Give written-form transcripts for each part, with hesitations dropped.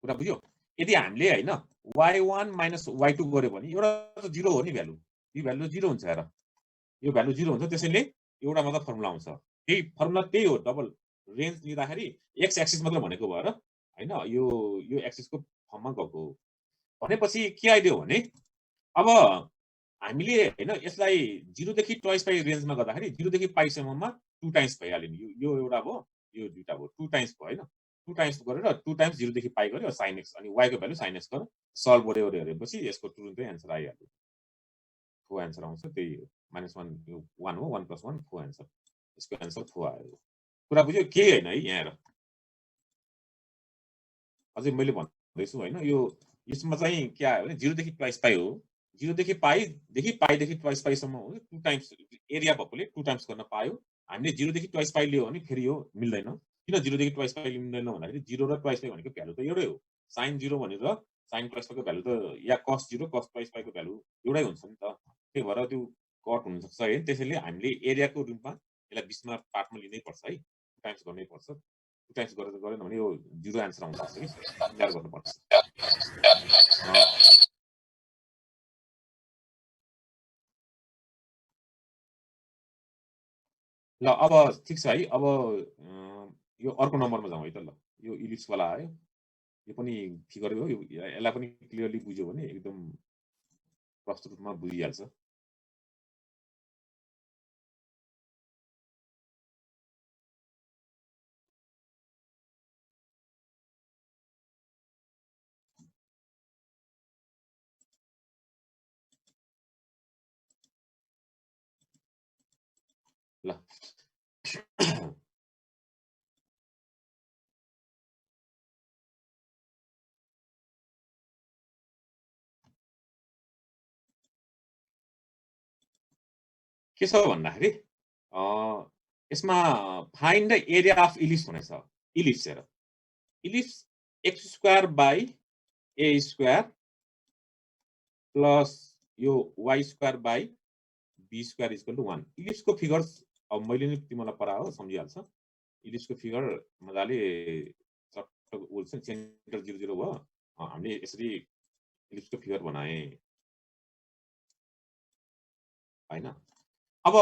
कुरा बुझ्यो यदि हामीले हैन y1 - y2 गर्यो भने एउटा त 0 हो नि भ्यालु यो भ्यालु 0 हुन्छ हेर यो भ्यालु 0 हुन्छ त्यसैले एउटा मात्र फर्मुला आउँछ त्यही फर्मुला त्यही हो डबल रेन्ज लिँदाखेरि x एक्सिस मात्र भनेको भएर हैन यो एक्सिसको फर्ममा गएको हो भनेपछि के आइदियो भने अब हामीले हैन यसलाई 0 देखि ट्वाइस पाइ रेन्जमा गर्दाखेरि 0 देखि पाइ सम्ममा 2 टाइम्स भइहाल्यो नि यो एउटा भयो यो दुईटा भयो 2 टाइम्स भयो हैन 2 टाइम्स गरेर 2 टाइम्स 0 देखि पाइ गर्यो sin x अनि y को भ्यालु sin x गरेर सल्भ गर्यो हेरेपछि यसको तुरुन्तै आन्सर आइहाल्यो फो आन्सर आउँछ त्यही हो -1 यो 1 हो 1 + 1 फो आन्सर यसको आन्सर फो आयो कुरा बुझ्यो के हैन है यहाँ हेर अझै मैले भन्दैछु हैन यो यसमा चाहिँ के आयो भने 0 देखि ट्वाइस पाइ हो 0 देखि पाइ देखि ट्वाइस पाइ सम्म हो 2 टाइम्स एरिया भएकोले 2 टाइम्स गर्न पायो हामीले 0 देखि ट्वाइस पाइ लियो भने फेरि यो मिल्दैन किन 0 देखि ट्वाइस पाइ मिल्दैन भन्दाखेरि 0 र ट्वाइस पाइ भनेको भ्यालु त एउटै हो sin 0 भनेर sin ट्वाइस पाइको भ्यालु त या cos 0 cos ट्वाइस पाइको भ्यालु एउटै हुन्छ नि त त्यही भएर त्यो कट हुन सक्छ है त्यसैले हामीले एरियाको रूपमा यसलाई 20 मा पार्टमा लिनै पर्छ है टाइम्स गर्नै पर्छ 2 टाइम्स गरेर गरेन भने यो 0 आन्सर आउँछ कि विचार गर्नुपर्छ ल अब ठीक छ है अब यो अर्को नम्बरमा जाउँ है त ल यो इलिप्स वाला आयो यो पनि फिगर हो यसलाई पनि क्लियरली बुझ्यो भने एकदम प्रष्ट रूपमा बुझिहाल्छ ल के छ भन्दाखेरि यसमा find the area of ellipse भनेछ इलिप्स हेर ellipse x² by a² plus यो y² by b² equal to 1 इलिप्सको फिगर अब मैले नि तिमीलाई पढा हो सम्झिहाल्छ इलिप्सको फिगर मजाले चट्ट उल्छ सेन्टर 0 0 भयो हामीले यसरी इलिप्सको फिगर बनाए हैन अब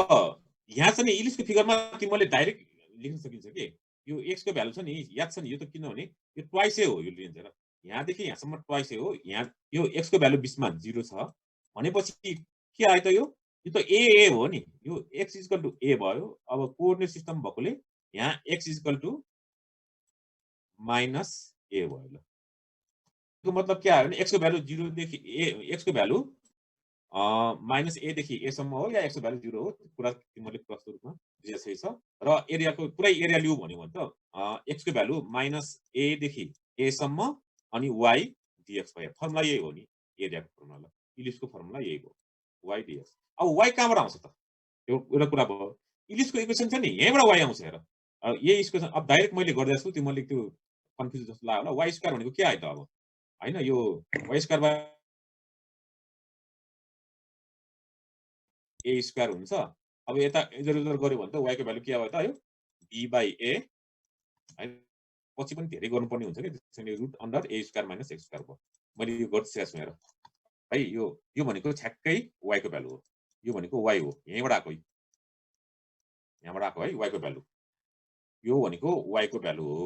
यहाँ चाहिँ नि इलिप्सको फिगरमा तिमीले डाइरेक्ट लेख्न सकिन्छ के यो x को भ्यालु छ नि याद छ नि यो त किनभने यो ट्वाइसै हो यो रेन्ज हेर यहाँदेखि यहाँसम्म ट्वाइसै हो यहाँ यो x को भ्यालु 20 मा 0 छ भनेपछि के आयो त यो त a हो नि यो x इक्वल टु a भयो अब कोअर्डिनेट सिस्टम भएकोले यहाँ x equal to minus a भयो ल यसको मतलब के आयो भने x को भ्यालु 0 देखि a x को भ्यालु माइनस a देखि a सम्म हो या x को भ्यालु 0 हो कुरा तिमीले प्रष्ट रूपमा बुझेछै छ र एरियाको पुरै एरिया लिऊ भन्यो भने त x को भ्यालु माइनस a देखि a सम्म अनि y dx भयो फर्मुला यही हो नि एरियाको फर्मुला इलिप्सको फर्मुला यही हो y dx अब y कहाँबाट आउँछ त एउटा कुरा भयो इलिप्सको इक्वेसन छ नि यहीँबाट y आउँछ हेर यही इक्वेसन अब डाइरेक्ट मैले गर्दैछु तिमीले त्यो कन्फ्युज जस्तो लाग्यो होला y² भनेको के आयो त अब हैन यो y² a² हुन्छ अब यता इधर उधर गर्यो भने त y को भ्यालु के आयो त यो b/a हैन पछि पनि धेरै गर्नुपर्ने हुन्छ के त्यसैले रुट अन्डर a² - x² भयो मैले यो गर्छु हेर है यो भनेको ठ्याक्कै y को भ्यालु हो यो भनेको y हो यहीँबाट आएको यहाँबाट आएको है y को भ्यालु यो भनेको y को भ्यालु हो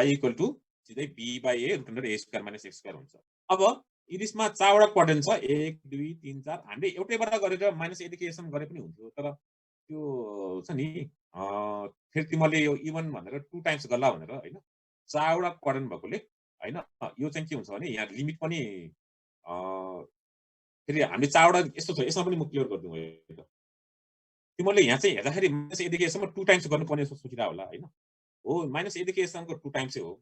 y इक्वल टु सिधै b/a root under a² - x² हुन्छ अब इलिप्समा 4 वटा क्वाड्रेन्ट छ 1 2 3 4 हामीले एउटैबाट गरेर -a देखि a सम्म गरे पनि हुन्थ्यो तर त्यो छ नि फेरि तिमीले यो इभन भनेर 2 टाइम्स गर्ला भनेर हैन 4 वटा क्वाड्रेन्ट भएकोले हैन यो चाहिँ के हुन्छ भने यहाँ लिमिट पनि फेरि हामीले 4 वटा यस्तो छ यसमा पनि म क्लियर गर्दिछु है तिमीले यहाँ चाहिँ हेर्दाखेरि -a देखि a सम्म 2 टाइम्स गर्नुपर्ने जस्तो सोचिरा होला हैन हो -a देखि a सम्मको 2 टाइम्सै हो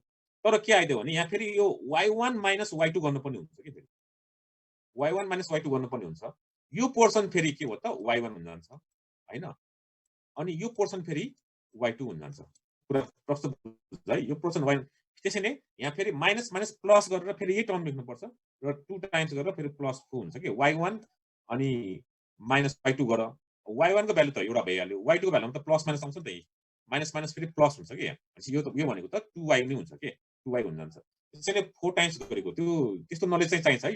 तर के आइदियो भने यहाँ फेरि यो y1 - y2 गर्नुपर्ने हुन्छ के फेरि y1 - y2 गर्नुपर्ने हुन्छ यो पोर्सन फेरि के हो त y1 हुन जान्छ हैन अनि यो पोर्सन फेरि y2 हुन जान्छ पुरा प्रष्ट बुझ्छ है यो पोर्सन y त्यसैले यहाँ फेरि माइनस माइनस प्लस गरेर फेरि यही टर्म लेख्नु पर्छ र 2 टाइम्स गरेर फेरि प्लस 2 हुन्छ के y1 अनि -y2 गर y1 को भ्यालु त एउटा भइहाल्यो y2 को भ्यालु त प्लस माइनस आउँछ नि त माइनस माइनस फेरि प्लस हुन्छ के यो भनेको त 2y नै हुन्छ के 2y हुन जान्छ त्यसैले 4 टाइम्स गरेको त्यो त्यस्तो नलेज चाहिँ चाहिन्छ है।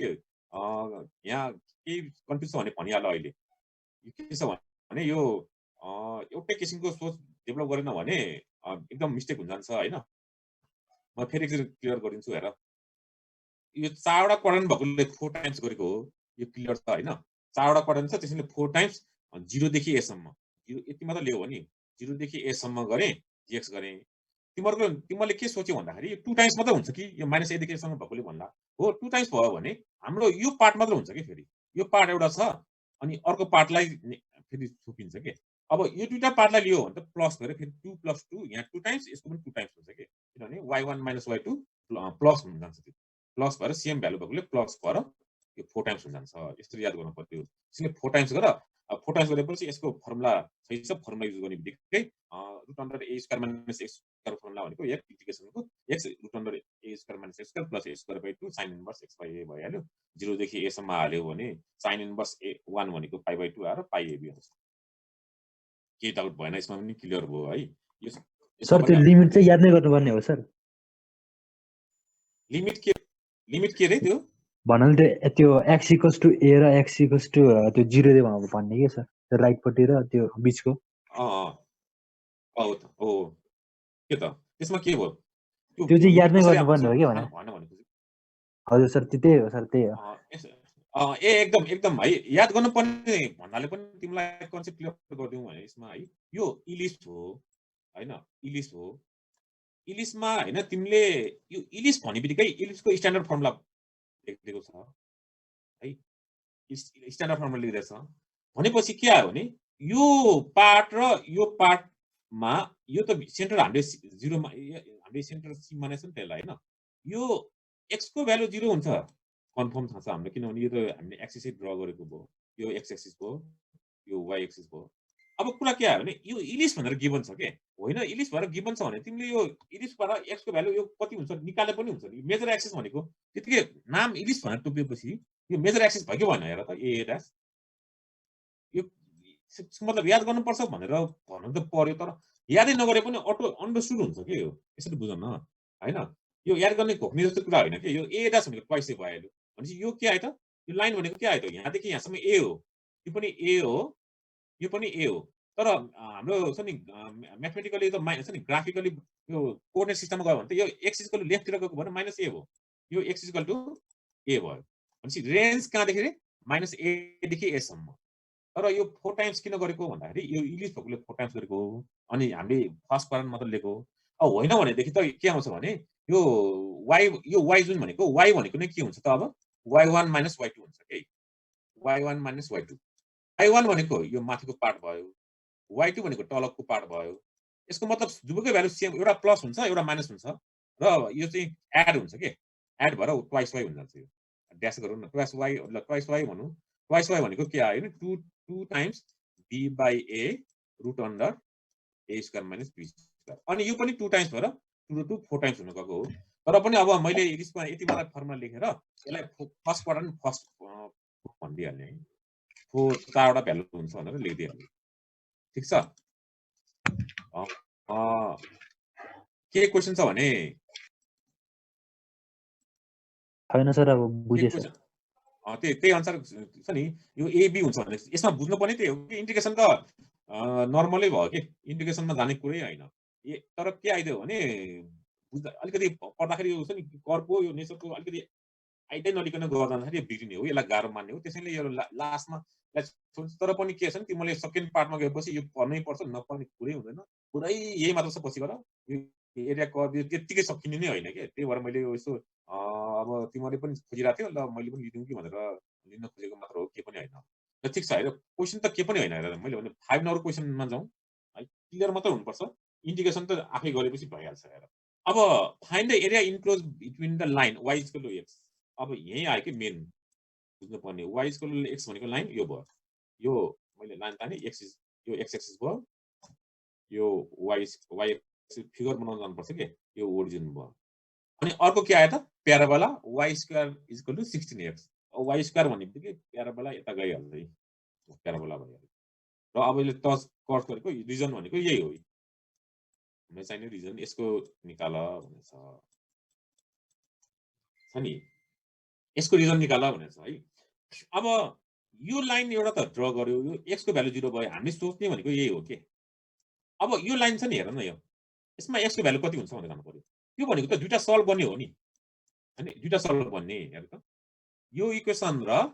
यहाँ केही कन्फ्युज छ भने भनिहाल अहिले। यो के छ भने यो एउटै किसिमको सोच डेभलप गरेन भने एकदम मिस्टेक हुन जान्छ हैन। म फेरि एकचोटि क्लियर गरिदिन्छु हेर। यो 4 वटा क्वाड्रेन्ट भएकोले 4 टाइम्स गरेको हो। यो क्लियर छ हैन। 4 वटा क्वाड्रेन्ट छ त्यसैले 4 टाइम्स 0 देखि a सम्म। यो यति मात्र लियो भने 0 देखि a सम्म गरे, dx गरे। तिमीले के सोच्यौ भन्दाखेरि यो 2 टाइम्स मात्र हुन्छ कि यो -a देखि a सम्म भएकोले भन्ला। हो 2 टाइम्स भयो भने हाम्रो यो पार्ट मात्र हुन्छ कि फेरि। यो पार्ट एउटा छ अनि अर्को पार्टलाई फेरि थुपिन्छ के। अब यो दुईटा पार्टलाई लियो भने त प्लस गरे फेरि 2 + 2 यहाँ 2 टाइम्स यसको पनि 2 टाइम्स हुन्छ के। किनभने y1 - y2 प्लस हुन जान्छ त्यो। प्लस भएर सेम भ्यालु भएकोले प्लस भएर यो 4 टाइम्स हुन जान्छ। यसरी याद गर्नु पर्यो। त्यसैले 4 टाइम्स गर। 4 टाइम्स गरेपछि यसको फर्मुला सही छ। फर्मुला युज गर्ने बित्तिकै √a² - x² फर्मुला भनेको x इन्टिग्रेसनको x √a² - x² + a² sin inverse x/a भइहाल्यो। 0 देखि a सम्म हाल्यो भने sin इन्भर्स a1 भनेको π/2 आएर πab आउँछ। केही डाउट भएन यसमा पनि क्लियर भयो है। सर त्यो लिमिट चाहिँ याद नै गर्नुपर्ने हो सर। लिमिट के रे त्यो? भन्नाले त्यो x = a र x = त्यो 0 दे भन्ने के सर? त्यो राइटपट्टि र त्यो बीचको। हो के त त्यसमा के भयो? त्यो चाहिँ याद नै गर्नुपर्ने हो के भने। हजुर सर त्यही हो सर त्यही हो। एकदम है याद गर्नुपर्ने भन्नाले पनि तिमीलाई कन्सेप्ट क्लियर गरिदिउँ भने यसमा है यो इलिप्स हो हैन। इलिप्स हो। इलिप्समा हैन तिमीले यो इलिप्स भन्नेबित्तिकै इलिप्सको स्ट्यान्डर्ड फर्मुला लेखिदिएको छ है। स्ट्यान्डर्ड फर्मुला लेखिदिएको छ भनेपछि के आयो भने यो पार्ट र यो पार्टमा यो त सेन्टर हामीले 0 मा हामीले सेन्टर c मानेछ नि त्यसलाई हैन। यो x को भ्यालु 0 हुन्छ कन्फर्म थाहा छ हामीले। किनभने यो त हामीले एक्सिस ड्रा गरेको भयो। यो x एक्सिस भयो, यो y एक्सिस भयो। अब कुरा के आयो भने यो इलिप्स भनेर गिभन छ के होइन। इलिप्स भनेर गिभन छ भने तिमीले यो इलिप्सबाट x को भ्यालु यो कति हुन्छ निकाले पनि हुन्छ नि। मेजर एक्सिस भनेको त्यतिकै नाम इलिप्स भनेर टोपिएपछि यो मेजर एक्सिस भयो कि भएन हेर त a डैश। यो मतलब याद गर्नुपर्छ भनेर भन्नु त पर्यो तर यादै नगरे पनि अटो अन्डरस्टुड हुन्छ के यो। यसरी बुझ्न हैन। यो याद गर्ने घोक्ने जस्तो कुरा होइन के। यो a डैश भनेको ट्वाइस ए भइहाल्यो भनेपछि यो के आयो त? यो लाइन भनेको के आयो त? यहाँदेखि यहाँसम्म a हो। यो पनि a हो, यो पनि a हो। तर हाम्रो छ नि म्याथमेटिकली त छ नि ग्राफिकली यो कोअर्डिनेट सिस्टममा गयो भने त यो x = लेफ्टतिर गएको भने -a हो। यो x = a भयो। भनेपछि रेन्ज कहाँदेखि रे -a देखि a सम्म। तर यो 4 टाइम्स किन गरेको भन्दाखेरि यो इलिप्स भएकोले 4 टाइम्स गरेको हो। अनि हामीले फर्स्ट क्वाड्रेन्ट मात्र लिएको हो। अब होइन भनेदेखि त के आउँछ भने यो y जुन भनेको y भनेको नै के हुन्छ त? अब y1 - y2 हुन्छ के। y1 - y2 y1 भनेको यो माथिको पार्ट भयो, y2 भनेको तलको पार्ट भयो। यसको मतलब दुवैको भ्यालु सेम, एउटा प्लस हुन्छ एउटा माइनस हुन्छ र यो चाहिँ एड हुन्छ के। एड भएर ट्वाइस y हुन जान्छ। यो ड्यास गरौँ न ट्वाइस y भनौँ। ट्वाइस y भनेको के आयो नि 2 टाइम्स b/a √a² - b²। अनि यो पनि 2 टाइम्स भएर 2 × 2 4 टाइम्स हुन गएको हो। तर पनि अब मैले इलिप्समा यति मात्र फर्मुला लेखेर यसलाई फर्स्ट क्वाड्रेन्ट फर्स्ट भनिदिइहाल्ने है। 4 वटा भ्यालु हुन्छ भनेर लेखिदिइहाल्ने। ठीक छ। के क्वेशन छ भने? हैन सर अब बुझे सर। त्यही अनुसार छ नि यो ab हुन्छ भने यसमा बुझ्नु पर्ने त्यही हो कि इन्टिग्रेसन त नर्मलै भयो के। इन्टिग्रेसनमा जाने कुरै हैन। तर के आइदियो भने बुझ्दा अलिकति पढ्दाखेरि यो छ नि कर्वको यो नेचरको अलिकति आइडै नलिकन गर्दाखेरि यो बिग्रिने हो। यसलाई गाह्रो मान्ने हो। त्यसैले यो लास्टमा तर पनि के छ नि तिमीले सेकेन्ड पार्टमा गएपछि यो पढ्नै पर्छ नपढ्ने कुरै हुँदैन। पुरै यही मात्र छ पछि गएर यो एरिया कर्व यो त्यतिकै सकिने नै होइन के। त्यही भएर मैले यो यसो अब तिमीले पनि खोजिरहेको थियो ल मैले पनि लिदिउँ कि भनेर लिन खोजेको मात्र हो, के पनि होइन। ल ठिक छ हेर क्वेशन त के पनि होइन हेर मैले भने 5 नम्बर क्वेशनमा जाउँ है। क्लियर मात्र हुनुपर्छ। इन्टिग्रेसन त आफै गरेपछि भइहाल्छ हेर। अब find the area enclose between the line y = x। अब यही आयो कि मेन बुझ्नु पर्ने y = x भनेको लाइन यो भयो। यो मैले लाइन ताने यो x एक्सिस भयो, यो y एक्सिस फिगर बनाउन जानुपर्छ के। यो ओरिजिन भयो। अनि अर्को के आयो त? Parabola y² = 16x। y² भन्नेबित्तिकै प्याराबोला यता गइहाल्छ है। प्याराबोला भइहाल्यो। र अब यसले टच कर्व गरेको रिजन भनेको यही हो। हामीलाई चाहिने रिजन यसको निकाल भनेछ। छ नि यसको रिजन निकाल भनेर छ है। अब यो लाइन एउटा त ड्र गर्यो, यो x को भ्यालु 0 भयो। हामीले सोच्ने भनेको यही हो के। अब यो लाइन छ नि हेर न यो, यसमा x को भ्यालु कति हुन्छ भनेर जान्नु पर्यो। त्यो भनेको त दुईटा सल्भ गर्ने हो नि हैन, दुईटा सल्भ गर्ने हेर त। यो इक्वेसन र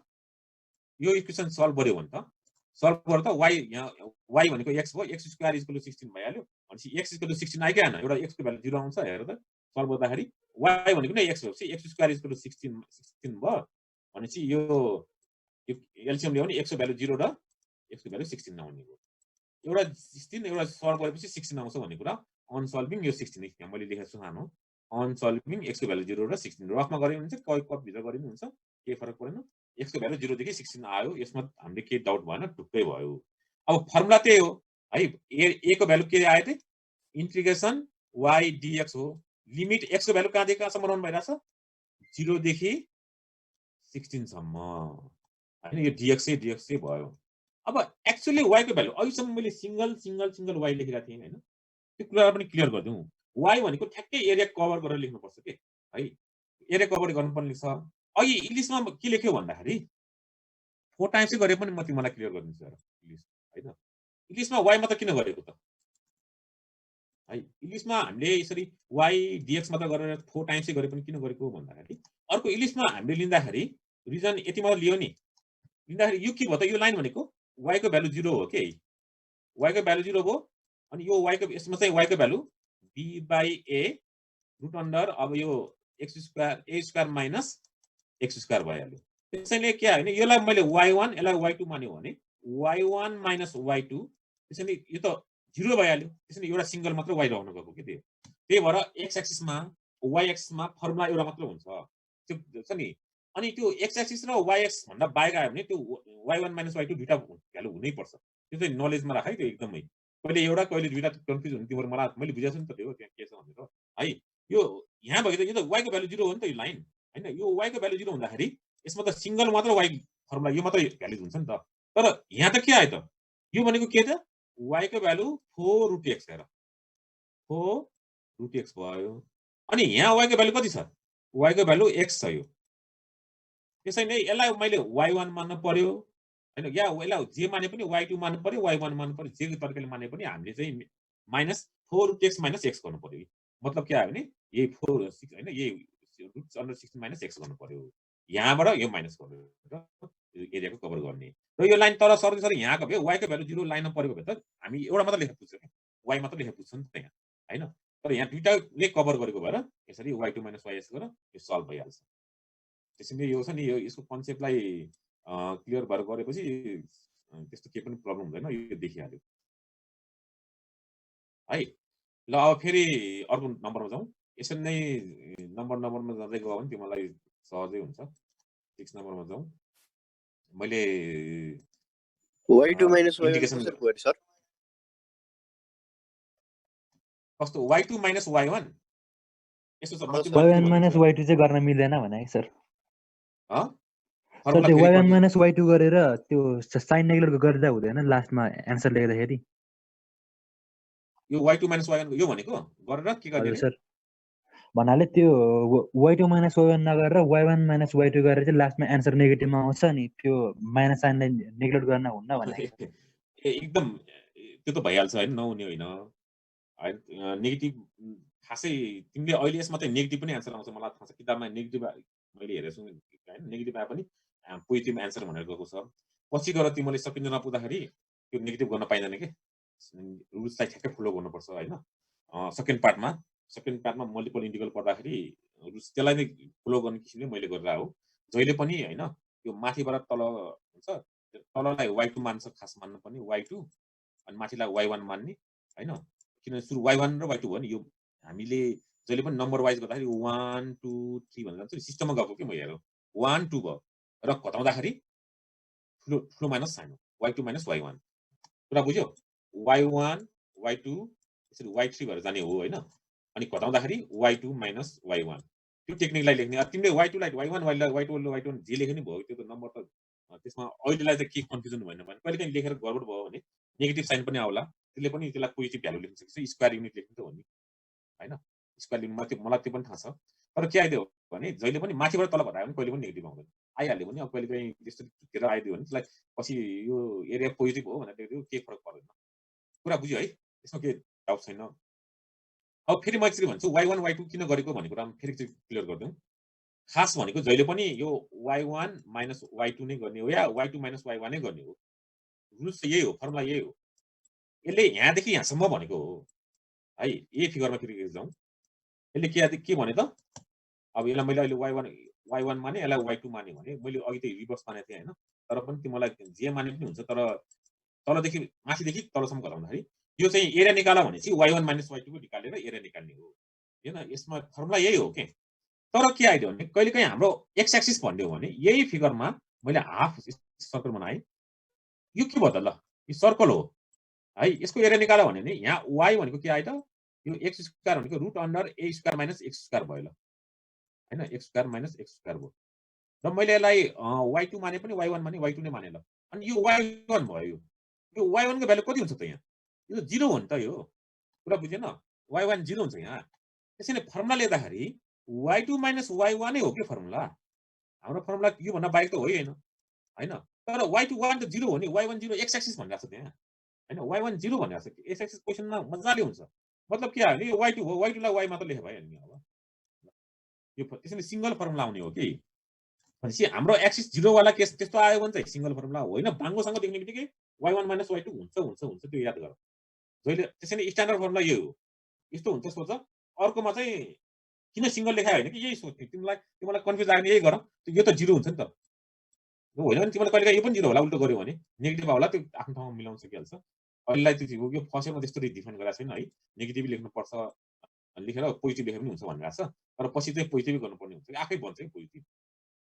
यो इक्वेसन सल्भ गर्यो भने त सल्भ गर्दा त y यहाँ y भनेको x भयो, x स्क्वायर इक्वल टु 16 भइहाल्यो। भनेपछि x इक्वल टु 16 आइकै आएन, एउटा x को भ्यालु 0 आउँछ हेर त। सल्भ गर्दाखेरि y भनेको नै x भएपछि x स्क्वायर इक्वल टु 16 भयो। भनेपछि यो एलसीएम ल्याउने x को भ्यालु 0 र x को भ्यालु 16 आउने हो। एउटा 16 एउटा सल्भ गरेपछि 16 आउँछ भन्ने कुरा अनसल्भिङ यो 16 यहाँ मैले लेखेको छु सानो अनसल्भिङ x को भ्यालु 0 र 16 रफमा गरे भने चाहिँ कति कट भित्र गरे पनि हुन्छ, केही फरक पर्दैन। x को भ्यालु 0 देखि 16 आयो, यसमा हामीले केही डाउट भएन, टुक्कै भयो। अब फर्मुला त्यही हो है, a को भ्यालु के आयो त इन्टिग्रेसन y dx हो। लिमिट x को भ्यालु कहाँदेखि कहाँसम्म रहनु भइरहेछ 0 देखि 16 सम्म हैन, यो dx भयो। अब एक्चुअली y को भ्यालु अहिलेसम्म मैले सिंगल y लेखिरहेको थिएँ हैन, त्यो कुरा पनि क्लियर गरिदिउँ। y भनेको ठ्याक्कै एरिया कभर गरेर लेख्नुपर्छ के है, एरिया कभर गर्नुपर्ने छ। अघि इङ्ग्लिसमा के लेख्यो भन्दाखेरि 4 टाइम्सै गरे पनि म तिमीलाई क्लियर गरिदिन्छु यार इङ्ग्लिस हैन। इङ्ग्लिसमा y मात्र किन गरेको त है, इङ्ग्लिसमा हामीले यसरी y dx मात्र गरेर 4 टाइम्सै गरे पनि किन गरेको भन्दाखेरि अर्को इङ्ग्लिसमा हामीले लिँदाखेरि रिजन यति मात्र लियो नि, लिँदाखेरि यो के भयो त, यो लाइन भनेको y को भ्यालु 0 हो के, y को भ्यालु 0 भयो। अनि यो y को यसमा चाहिँ y को भ्यालु b/a रुट अन्डर अब यो x square a square minus x square भइहाल्यो। त्यसैले के आयो भने यसलाई मैले y1 यसलाई y2 मान्यो भने y1 माइनस y2 त्यसैले यो त 0 भइहाल्यो। त्यसैले एउटा सिंगल मात्र y रहन गएको के त्यो। त्यही भएर x एक्सिसमा y एक्सिसमा फर्मुला एउटा मात्र हुन्छ त्यो छ नि। अनि त्यो x एक्सिस र y एक्सिस भन्दा बाहिर आयो भने त्यो y1 माइनस y2 दुईटा भ्यालु हुनै पर्छ। त्यो चाहिँ नलेजमा राख है, त्यो एकदमै कहिले एउटा कहिले दुईटा कन्फ्युज हुने तिम्रो मलाई मैले बुझाएको छु नि त त्यो त्यहाँ के छ भनेर है। यो यहाँ भएको त यो त y को भ्यालु 0 हो नि त यो लाइन हैन, यो y को भ्यालु 0 हुँदाखेरि यसमा त सिंगल मात्र y फर्मुला यो मात्र भ्यालु हुन्छ नि त। तर यहाँ त के आयो त, यो भनेको के त y को भ्यालु 4 रुट x हेर 4 रुट x भयो। अनि यहाँ y को भ्यालु कति छ, y को भ्यालु x छ यो। त्यसैले यसलाई मैले y1 मान्न पर्यो हैन, या यसलाई जे माने पनि y2 मान्नु पर्यो, y1 मान्नु पर्यो, जे तरिकाले माने पनि हामीले चाहिँ minus 4 root x minus x गर्नु पर्यो। मतलब के आयो भने यही 4 6 हैन, यही रुट अन्डर 16 माइनस x गर्नु पर्यो। यहाँबाट यो माइनस गरेर एरियाको कभर गर्ने र यो लाइन तर सर्दै यहाँको भए y को भ्यालु 0 लाइनमा परेको भए त हामी एउटा मात्र लेखेर पुग्छ के, y मात्र लेखेर पुग्छ नि त यहाँ हैन। तर यहाँ दुईटाले कभर गरेको भएर यसरी y2 माइनस ys गरेर यो सल्भ भइहाल्छ। त्यसैले यो छ नि यो यसको कन्सेप्टलाई क्लियर भएर गरेपछि त्यस्तो केही पनि प्रब्लम हुँदैन, यो देखिहाल्यो है। ल अब फेरि अर्को नम्बरमा जाउँ। यसरी नै नम्बरमा जाँदै गयो भने तिमीलाई सहजै हुन्छ। 6 नम्बरमा जाउँ। मैले y2 माइनस y1 इन्डिकेसन कसरी भयो सर? कस्तो y2 माइनस y1 यसो छ y1 माइनस y2 चाहिँ गर्न मिल्दैन भने है सर। फर्मुला त्यो फेरि y1 माइनस y2 गरेर त्यो साइन नेगेटिभ गर्दा हुँदैन लास्टमा एन्सर लेख्दाखेरि। यो y2 माइनस y1 यो भनेको गरेर के गर्ने सर भन्नाले त्यो y2 माइनस y1 नगरेर y1 माइनस y2 गरेर चाहिँ लास्टमा एन्सर नेगेटिभमा आउँछ नि, त्यो माइनस साइनलाई नेग्लेक्ट गर्न हुन्न भने एकदम त्यो त भइहाल्छ हैन, नहुने होइन। नेगेटिभ खासै तिमीले अहिले यसमा चाहिँ नेगेटिभ पनि एन्सर आउँछ मलाई थाहा छ, किताबमा नेगेटिभ मैले हेरेको छु हैन, नेगेटिभ आए पनि पोजिटिभ एन्सर भनेर गएको छ। पछि गएर तिमीले सकिन्छ नपुग्दाखेरि त्यो नेगेटिभ गर्न पाइँदैन के, रुल्सलाई ठ्याक्कै फलो गर्नुपर्छ हैन। सेकेन्ड पार्टमा मल्टिपल इन्टिग्रल पढ्दाखेरि रुल्स त्यसलाई नै फलो गर्ने किसिमले मैले गरेर हो। जहिले पनि हैन यो माथिबाट तल हुन्छ, तललाई y2 मान्छ खास मान्नु पर्ने y2 अनि माथिलाई y1 मान्ने हैन। किनभने सुरु y1 र y2 हो नि, यो हामीले जहिले पनि नम्बर वाइज गर्दाखेरि 1 2 3 भनेर जान्छ नि, सिस्टममा गएको के म हेरौँ 1 2 भयो र घटाउँदाखेरि ठुलो माइनस सानो y2 माइनस y1 कुरा बुझ्यो। y1 y2 यसरी y3 भएर जाने हो हैन। अनि घटाउँदाखेरि y2 माइनस y1 त्यो टेक्निकलाई लेख्ने। तिमीले y2 लाई y1 y2 जे लेख्ने नि भयो, त्यो त नम्बर त त्यसमा अहिलेलाई चाहिँ के कन्फ्युजन भएन भने कहिलेकाहीँ लेखेर गडबड भयो भने नेगेटिभ साइन पनि आउला, त्यसले पनि त्यसलाई पोजिटिभ भ्यालु लेख्न सक्छ, स्क्वायर युनिट लेख्नु त हो नि हैन। स्क्वायर युनिट मलाई त्यो पनि थाहा छ। तर के आइदियो भने जहिले पनि माथिबाट तल भएर आयो भने कहिले पनि नेगेटिभ आउँदैन आइहाल्यो भने अब कहिले कहीँ त्यस्तो झुकेर आइदियो भने त्यसलाई पछि यो एरिया पोजिटिभ हो भनेर देख्यो केही फरक पर्दैन कुरा बुझ्यो है यसमा के डाउट छैन अब फेरि म यसरी भन्छु y1 y2 किन गरेको भन्ने कुरा फेरि चाहिँ क्लियर गरिदिउँ खास भनेको जहिले पनि यो y1 माइनस y2 नै गर्ने हो या y2 माइनस y1 नै गर्ने हो रुल्स यही हो फर्मुला यही हो यसले यहाँदेखि यहाँसम्म भनेको हो है यही फिगरमा फेरि जाउँ यसले के भने त अब यसलाई मैले अहिले y1 माने यसलाई y2 माने भने मैले अघि त रिभर्स मानेको थिएँ हैन तर पनि त्यो मलाई जे माने पनि हुन्छ तर तलदेखि माथिदेखि तलसम्म गराउँदाखेरि यो चाहिँ एरिया निकाला भने चाहिँ y1 माइनस y2 को निकालेर एरिया निकाल्ने हो हैन यसमा फर्मुला यही हो के तर के आइदियो भने कहिलेकाहीँ हाम्रो एक्स एक्सिस भन्ने हो भने यही फिगरमा मैले हाफ सर्कल बनाएँ यो के भयो त ल यो सर्कल हो है यसको एरिया निकाल्यो भने नि यहाँ y भनेको के आयो त यो x स्क्वायर भनेको root under a square minus x square भयो ल हैन x square minus x square भयो र मैले यसलाई y2 माने पनि y1 माने y2 नै माने ल अनि यो y1 भयो यो y1 को भ्यालु कति हुन्छ त यहाँ यो 0 हो नि त यो कुरा बुझेन y1 0 हुन्छ यहाँ त्यसैले फर्मुला लेख्दाखेरि y2 माइनस y1 नै हो के फर्मुला हाम्रो फर्मुला यो भन्दा बाहेक त हो हैन हैन तर y2 1 त 0 हो नि y1 0 x एक्सिस भनिरहेको छ त्यहाँ हैन y1 0 भनिरहेको छ x एक्सिस क्वेशनमा मजाले हुन्छ मतलब के आयो यो y2 हो y2 लाई y मात्र लेखे भयो नि अब यो त्यसैले सिंगल फर्मुला आउने हो कि भनेपछि हाम्रो एक्सिस 0 वाला केस त्यस्तो आयो भने चाहिँ सिंगल फर्मुला होइन बाङ्गोसँग देख्ने बित्तिकै y1 माइनस y2 हुन्छ त्यो याद गर जहिले त्यसैले स्ट्यान्डर्ड फर्मुला यही हो यस्तो हुन्छ सोच अर्कोमा चाहिँ किन सिंगल लेखायो होइन कि यही सोच्ने तिमीलाई कन्फ्युज लाग्ने यही गर यो त 0 हुन्छ नि त होइन भने तिमीलाई कहिले यो पनि 0 होला उल्टो गर्यो भने नेगेटिभ होला त्यो आफ्नो ठाउँमा मिलाउन सकिहाल्छ अहिलेलाई त्यो यो फर्स्टमा त्यस्तो डिफाइन गरेको छैन है नेगेटिभ लेख्नुपर्छ लेखेर पोजिटिभ लेखे पनि हुन्छ भनिरहेको छ तर पछि चाहिँ पोजिटिभ गर्नुपर्ने हुन्छ आफै भन्छ कि पोजिटिभ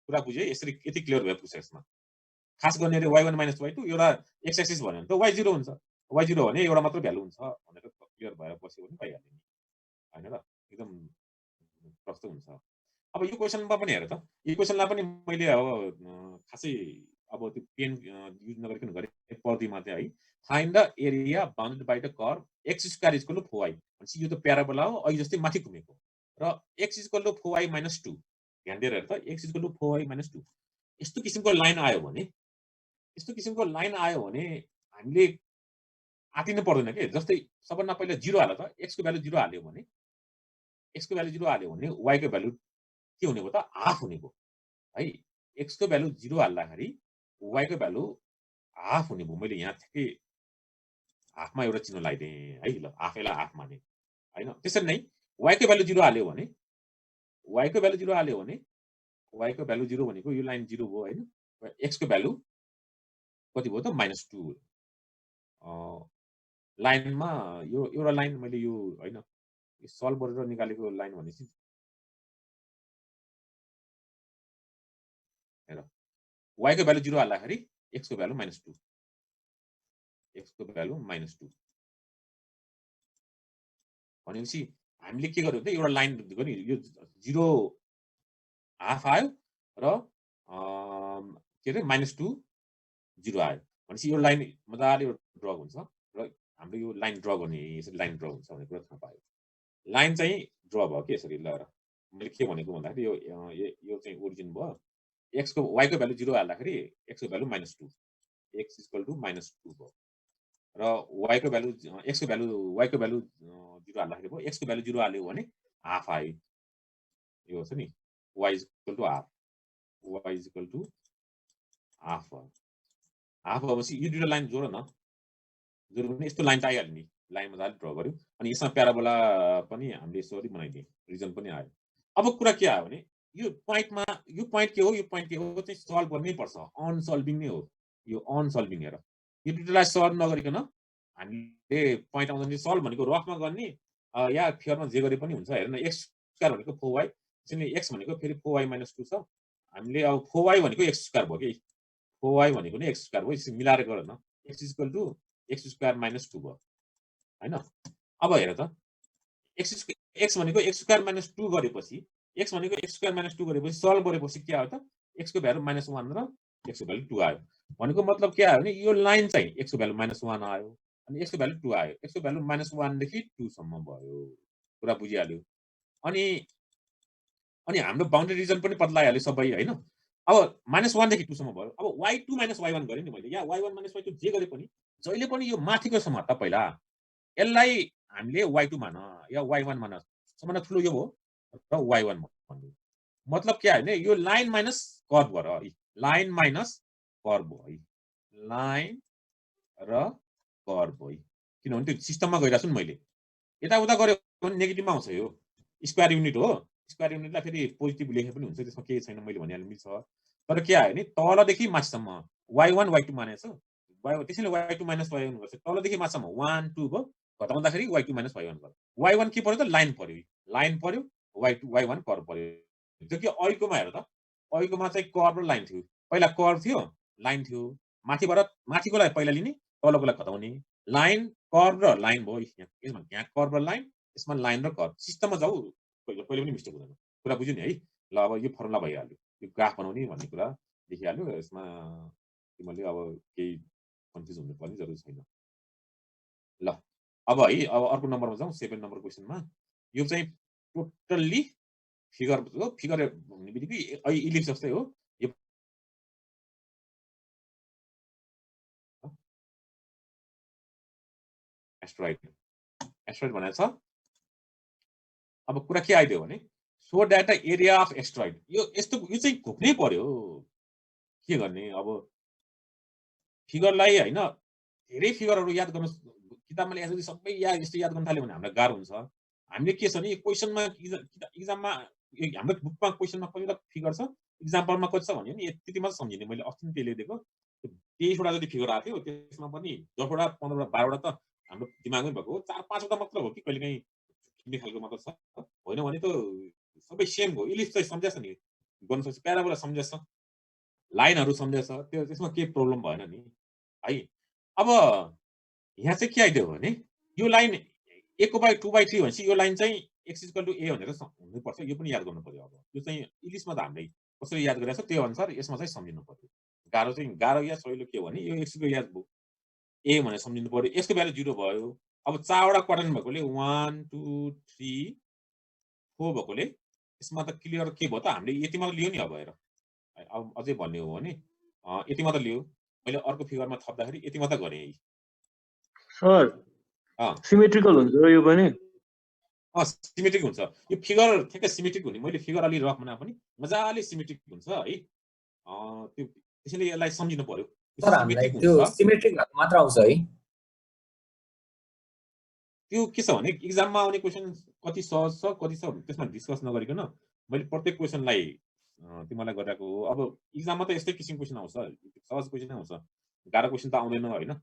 कुरा बुझ्यो यसरी यति क्लियर भयो प्रोसेसमा खास गर्ने अरे y1 माइनस y2 एउटा x एक्सिस भन्यो भने त y0 हुन्छ y0 भने एउटा मात्र भ्यालु हुन्छ भनेर क्लियर भएर बस्यो भने भइहाल्यो नि हैन र एकदम प्रष्ट हुन्छ अब यो क्वेशनमा पनि हेर त यो क्वेशनलाई पनि मैले अब खासै अब त्यो पेन युज नगरिकन गरे पर्दीमा चाहिँ है find the area bounded by the curve x square is equal to 4y भनेपछि यो त प्याराबोला हो अहिले जस्तै माथि घुमेको र x is equal to 4y minus 2 ध्यान दिएर हेर त x is equal to 4y minus 2 यस्तो किसिमको लाइन आयो भने हामीले आतिनु पर्दैन के जस्तै सबभन्दा पहिला 0 हाल त x को भ्यालु 0 हाल्यो भने y को भ्यालु के हुने भयो त हाफ हुने भयो है x को भ्यालु 0 हाल्दाखेरि y को भ्यालु हाफ हुने भयो मैले यहाँ ठ्याक्कै हाफमा एउटा चिन्ह लगाइदिएँ है ल हाफैलाई हाफ माने हैन त्यसरी नै y को भ्यालु 0 हाल्यो भने y को भ्यालु 0 भनेको यो लाइन 0 भयो हैन x को भ्यालु कति भयो त -2 लाइनमा यो एउटा लाइन मैले यो हैन यो सल्भ गरेर निकालेको लाइन भनेपछि हेर y को भ्यालु 0 हाल्दाखेरि x को भ्यालु -2 भनेपछि हामीले के गर्यो त एउटा लाइन गर्यो यो 0 हाफ आयो र के रे -2 0 आयो भनेपछि यो लाइन मजाले ड्रा हुन्छ र हाम्रो यो लाइन ड्रा गर्ने यसरी लाइन ड्रा हुन्छ भन्ने कुरा थाहा पायो लाइन चाहिँ ड्रा भयो के यसरी ल मैले के भनेको भन्दाखेरि यो चाहिँ ओरिजिन भयो x को y को भ्यालु 0 हाल्दाखेरि x को भ्यालु -2 x इक्वल टु -2 भयो र y को भ्यालु x को भ्यालु y को भ्यालु 0 हाल्दाखेरि भयो x को भ्यालु 0 हाल्यो भने हाफ आयो यो छ नि y equal to half half भएपछि यो दुईटा लाइन जोड न जोड्यो भने यस्तो लाइन चाहिँ आइहाल्यो नि लाइन मजाले ड्रा गर्यो अनि यसमा प्याराबोला पनि हामीले यसरी बनाइदिए रिजन पनि आयो अब कुरा के आयो भने यो पोइन्ट के हो चाहिँ सल्भ गर्नै पर्छ अनसल्भिङ नै हो यो अनसल्भिङ हेर यो दुईटालाई सल्भ नगरिकन हामीले पोइन्ट आउँदैन सल्भ भनेको रफमा गर्ने या फिगरमा जे गरे पनि हुन्छ हेर्न x स्क्वायर भनेको 4y त्यसैले x भनेको फेरि 4y - 2 छ हामीले अब 4y भनेको x स्क्वायर भयो कि 4y भनेको नि x स्क्वायर भयो यसरी मिलाएर गर न x equal to x square -2 भयो हैन अब हेर त x भनेको x स्क्वायर -2 गरेपछि x भनेको x स्क्वायर -2 गरेपछि सल्भ गरेपछि के आयो त x को भ्यालु -1 र x को भ्यालु 2 आयो भनेको मतलब के आयो भने यो लाइन चाहिँ x को भ्यालु -1 आयो अनि x को भ्यालु 2 आयो x को भ्यालु -1 देखि 2 सम्म भयो कुरा बुझिहाल्यो अनि अनि हाम्रो बाउन्ड्री रिजन पनि बदलाइहाल्यो सबै हैन। अब -1 देखि 2 सम्म भयो। अब y2 - y1 गरे नि मैले, या y1 - y2 जे गरे पनि जहिले पनि यो माथिको सम त पहिला यसलाई हामीले y2 मान या y1 मान, सबभन्दा ठुलो यो हो र y1 भन्नु। मतलब के हैन, यो लाइन माइनस कर्व गर है, लाइन माइनस कर्व हो है, लाइन र कर्व हो है। किनभने त्यो सिस्टममा गइराछु नि मैले, यताउता गरे भने नेगेटिभमा आउँछ। यो स्क्वायर युनिट हो, स्क्वायर युनिटलाई फेरि पोजिटिभ लेखे पनि हुन्छ, त्यसमा केही छैन, मैले भनिहाल्नु मिल्छ। तर के आयो नि, तलदेखि माथिसम्म y1 y2 मानेछ, त्यसैले y2 - y1 गर्छ। तलदेखि माथिसम्म 1 2 भयो, घटाउँदाखेरि y2 - y1 गर्छ। y1 के पर्यो त, लाइन पर्यो, लाइन पर्यो, y1 कर्व पर्यो। जो कि अहिलेकोमा हेर त, अहिलेकोमा चाहिँ कर्व र लाइन थियो। पहिला कर्व थियो, लाइन थियो, माथिबाट माथिकोलाई पहिला लिने, तलकोलाई घटाउने, लाइन कर्व र लाइन भयो। यसमा यहाँ कर्व र लाइन, यसमा लाइन र कर्व। सिस्टममा जाऊ, कहिले पनि मिस्टेक हुँदैन। कुरा बुझ्यो नि है। ल अब यो फर्मुला भइहाल्यो, यो ग्राफ बनाउने भन्ने कुरा देखिहाल्यो। यसमा तिमीले अब केही कन्फ्युज हुनु पर्ने जरुरत छैन। ल अब है, अब अर्को नम्बरमा जाउँ, 7 नम्बर क्वेशनमा। यो चाहिँ टोटल्ली फिगर हो। फिगर भन्ने बित्तिकै इलिप्स जस्तै हो। यो एस्ट्रोइड भनेको छ। अब कुरा के आइदियो भने, so that area of asteroid, यो चाहिँ घुक्नै पर्यो। के गर्ने अब, फिगरलाई हैन, धेरै फिगरहरु याद गर्न किताबमा लेखेको सबै यस्तो याद गर्न थाल्यो भने हामीलाई गाह्रो हुन्छ। हामीले के छ नि, क्वेशनमा एक्जाममा हाम्रो बुकमा क्वेशनमा कतिवटा फिगर छ, एक्जाम्पलमा कति छ भन्यो नि, यति मात्र सम्झिने। मैले अस्ति नै त्यही लेखेको, 23 वटा जति फिगर आएको थियो, त्यसमा पनि 10 वटा 15 वटा 12 वटा त हाम्रो दिमागमै भएको हो। 4-5 वटा मात्र हो कि कहिलेकाहीँ छुट्ने खालको मात्र छ, होइन भने त सबै सेम हो। इलिप्स चाहिँ सम्झेछ नि, गर्न सक्छ, प्याराबोला सम्झेछ, लाइनहरु सम्झेछ, त्यसमा केही प्रब्लम भएन नि है। अब यहाँ चाहिँ के आइदियो भने, यो लाइन 1/2/3 भनेपछि यो लाइन चाहिँ x = a भनेर हुनुपर्छ। यो पनि याद गर्नु पर्यो। अब यो चाहिँ इलिप्समा त हामीले कसरी याद गरिरहेछ त्यो अनुसार यसमा चाहिँ सम्झिनु पर्यो। गाह्रो या सजिलो के हो भने, यो x को याद भयो, a भनेर सम्झिनु पर्यो। x को भ्यालु 0 भयो। अब 4 वटा क्वाड्रेन्ट भएकोले 1 2 3 4 भएकोले यसमा त क्लियर के भयो त, हामीले यति मात्र लियो नि। अब हेर, अब अझै भन्ने हो भने यति मात्र लियो। मैले अर्को फिगरमा थप्दाखेरि यति मात्र गरे। सर सिमेट्रिकल हुन्छ र यो पनि सिमेट्रिक हुन्छ। यो फिगर ठ्याक्कै सिमेट्रिक हुने। मैले फिगर अलि रफ बना पनि मजाले सिमेट्रिक हुन्छ है। त्यो त्यसैले यसलाई सम्झिनु पर्यो। सर हामीलाई त्यो सिमेट्रिक मात्र आउँछ है। त्यो के छ भने, एक्जाममा आउने क्वेशन कति सहज छ कति छ त्यसमा डिस्कस नगरिकन मैले प्रत्येक क्वेशनलाई तिमीलाई गरिरहेको हो। अब एक्जाममा त यस्तै किसिमको क्वेशन आउँछ, सहज क्वेशन आउँछ, गाह्रो क्वेशन त आउँदैन हैन।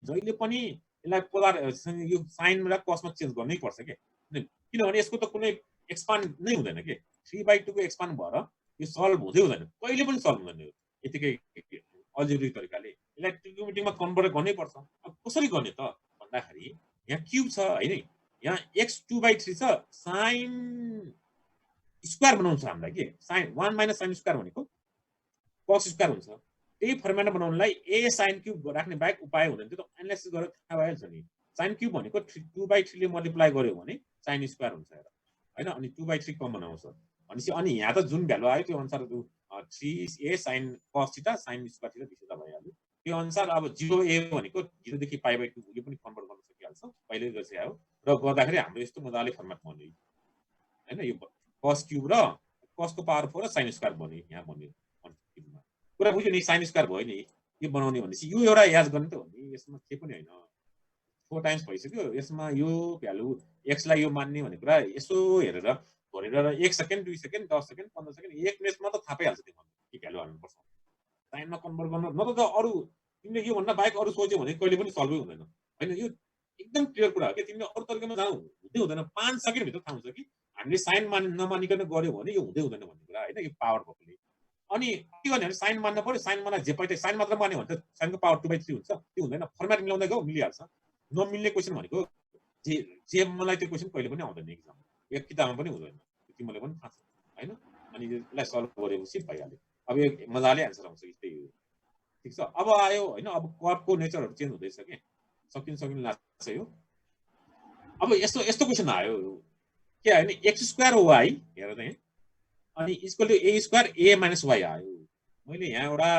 जहिले पनि यसलाई पोलर यो साइन र कसमा चेन्ज गर्नै पर्छ के, किनभने यसको त कुनै एक्सपान्ड नै हुँदैन के। 3/2 को एक्सपान्ड भएर यो सल्भ हुँदै हुँदैन, कहिले पनि सल्भ हुँदैन। यो यतिकै अल्जेब्रिक तरिकाले यसलाई ट्रिगोनोमेट्रीमा कन्भर्ट गर्नै पर्छ। अब कसरी गर्ने त भन्दाखेरि, यहाँ क्यूब छ हैन, यहाँ x 2/3 छ, साइन स्क्वायर बनाउनु छ हामीलाई के। साइन 1 - sin स्क्वायर भनेको cos स्क्वायर हुन्छ। त्यही फर्मुला बनाउनलाई a sin क्यूब राख्ने बाहेक उपाय हुँदैन। त्यो त एनालाइसिस गरेर थाहा भइहाल्छ नि। sin क्यूब भनेको 2/3 ले मल्टिप्लाई गर्यो भने sin स्क्वायर हुन्छ हेर हैन। अनि 2/3 कमन आउँछ भनेपछि, अनि यहाँ त जुन भ्यालु आयो त्यो अनुसार 3a sin cos theta sin square theta दिशा भइहाल्यो। त्यो अनुसार अब 0a भनेको 0 देखि π/2 यो पनि कन्भर्ट गर्न सकिहाल्छ, पहिल्यै गरिसकेको र गर्दाखेरि हाम्रो यस्तो मजाले फर्मेट बन्यो हैन। यो cos क्यूब र cos को पावर 4 र sin स्क्वायर बन्यो यहाँ बन्यो। कुरा बुझ्यो नि, sin स्क्वायर भयो नि यो बनाउने भनेपछि। यो एउटा याद गर्ने त हो नि, यसमा के पनि हैन। 4 टाइम्स भइसक्यो। यसमा यो भ्यालु x लाई यो मान्ने भने कुरा यसो हेरेर भरेर 1 सेकेन्ड 2 सेकेन्ड 10 सेकेन्ड 15 सेकेन्ड 1 मिनेटमा त थाहा पाइहाल्छ तिमीले के भ्यालु हाल्नु पर्छ। टाइममा कन्भर्ट गर्न नत्र त अरु तिमीले यो भन्दा बाहेक अरु सोच्यौ भने कहिले पनि सल्भै हुँदैन हैन। यो एकदम क्लियर कुरा हो कि तिमीले अरू तरिकामा जानु हुँदै हुँदैन 5 सेकेन्ड भित्र थाहा हुन्छ कि हामीले साइन नमानिकन गर्यो भने यो हुँदै हुँदैन भन्ने कुरा हैन यो पावर भएकोले अनि के गर्ने भने साइन मान्न पर्यो साइन मान्दा जे पाइते साइन मात्र मान्यो भने त साइनको पावर 2/3 हुन्छ त्यो हुँदैन फर्मेट मिलाउँदै गयो मिलिहाल्छ नमिल्ने क्वेशन भनेको जे मलाई त्यो क्वेशन कहिले पनि आउँदैन एक्जाम एक किताबमा पनि हुँदैन तिमीले पनि थाहा छ हैन अनि यसलाई सल्भ गरेपछि भइहाल्यो अब यो मजाले आन्सर आउँछ त्यही हो ठीक छ अब आयो हैन अब कर्वको नेचरहरु चेन्ज हुँदैछ के सकिन लाग्छ यो अब यस्तो क्वेशन आयो के आयो नि x² y हेर त अनि equal to a² a - y आयो मैले यहाँ एउटा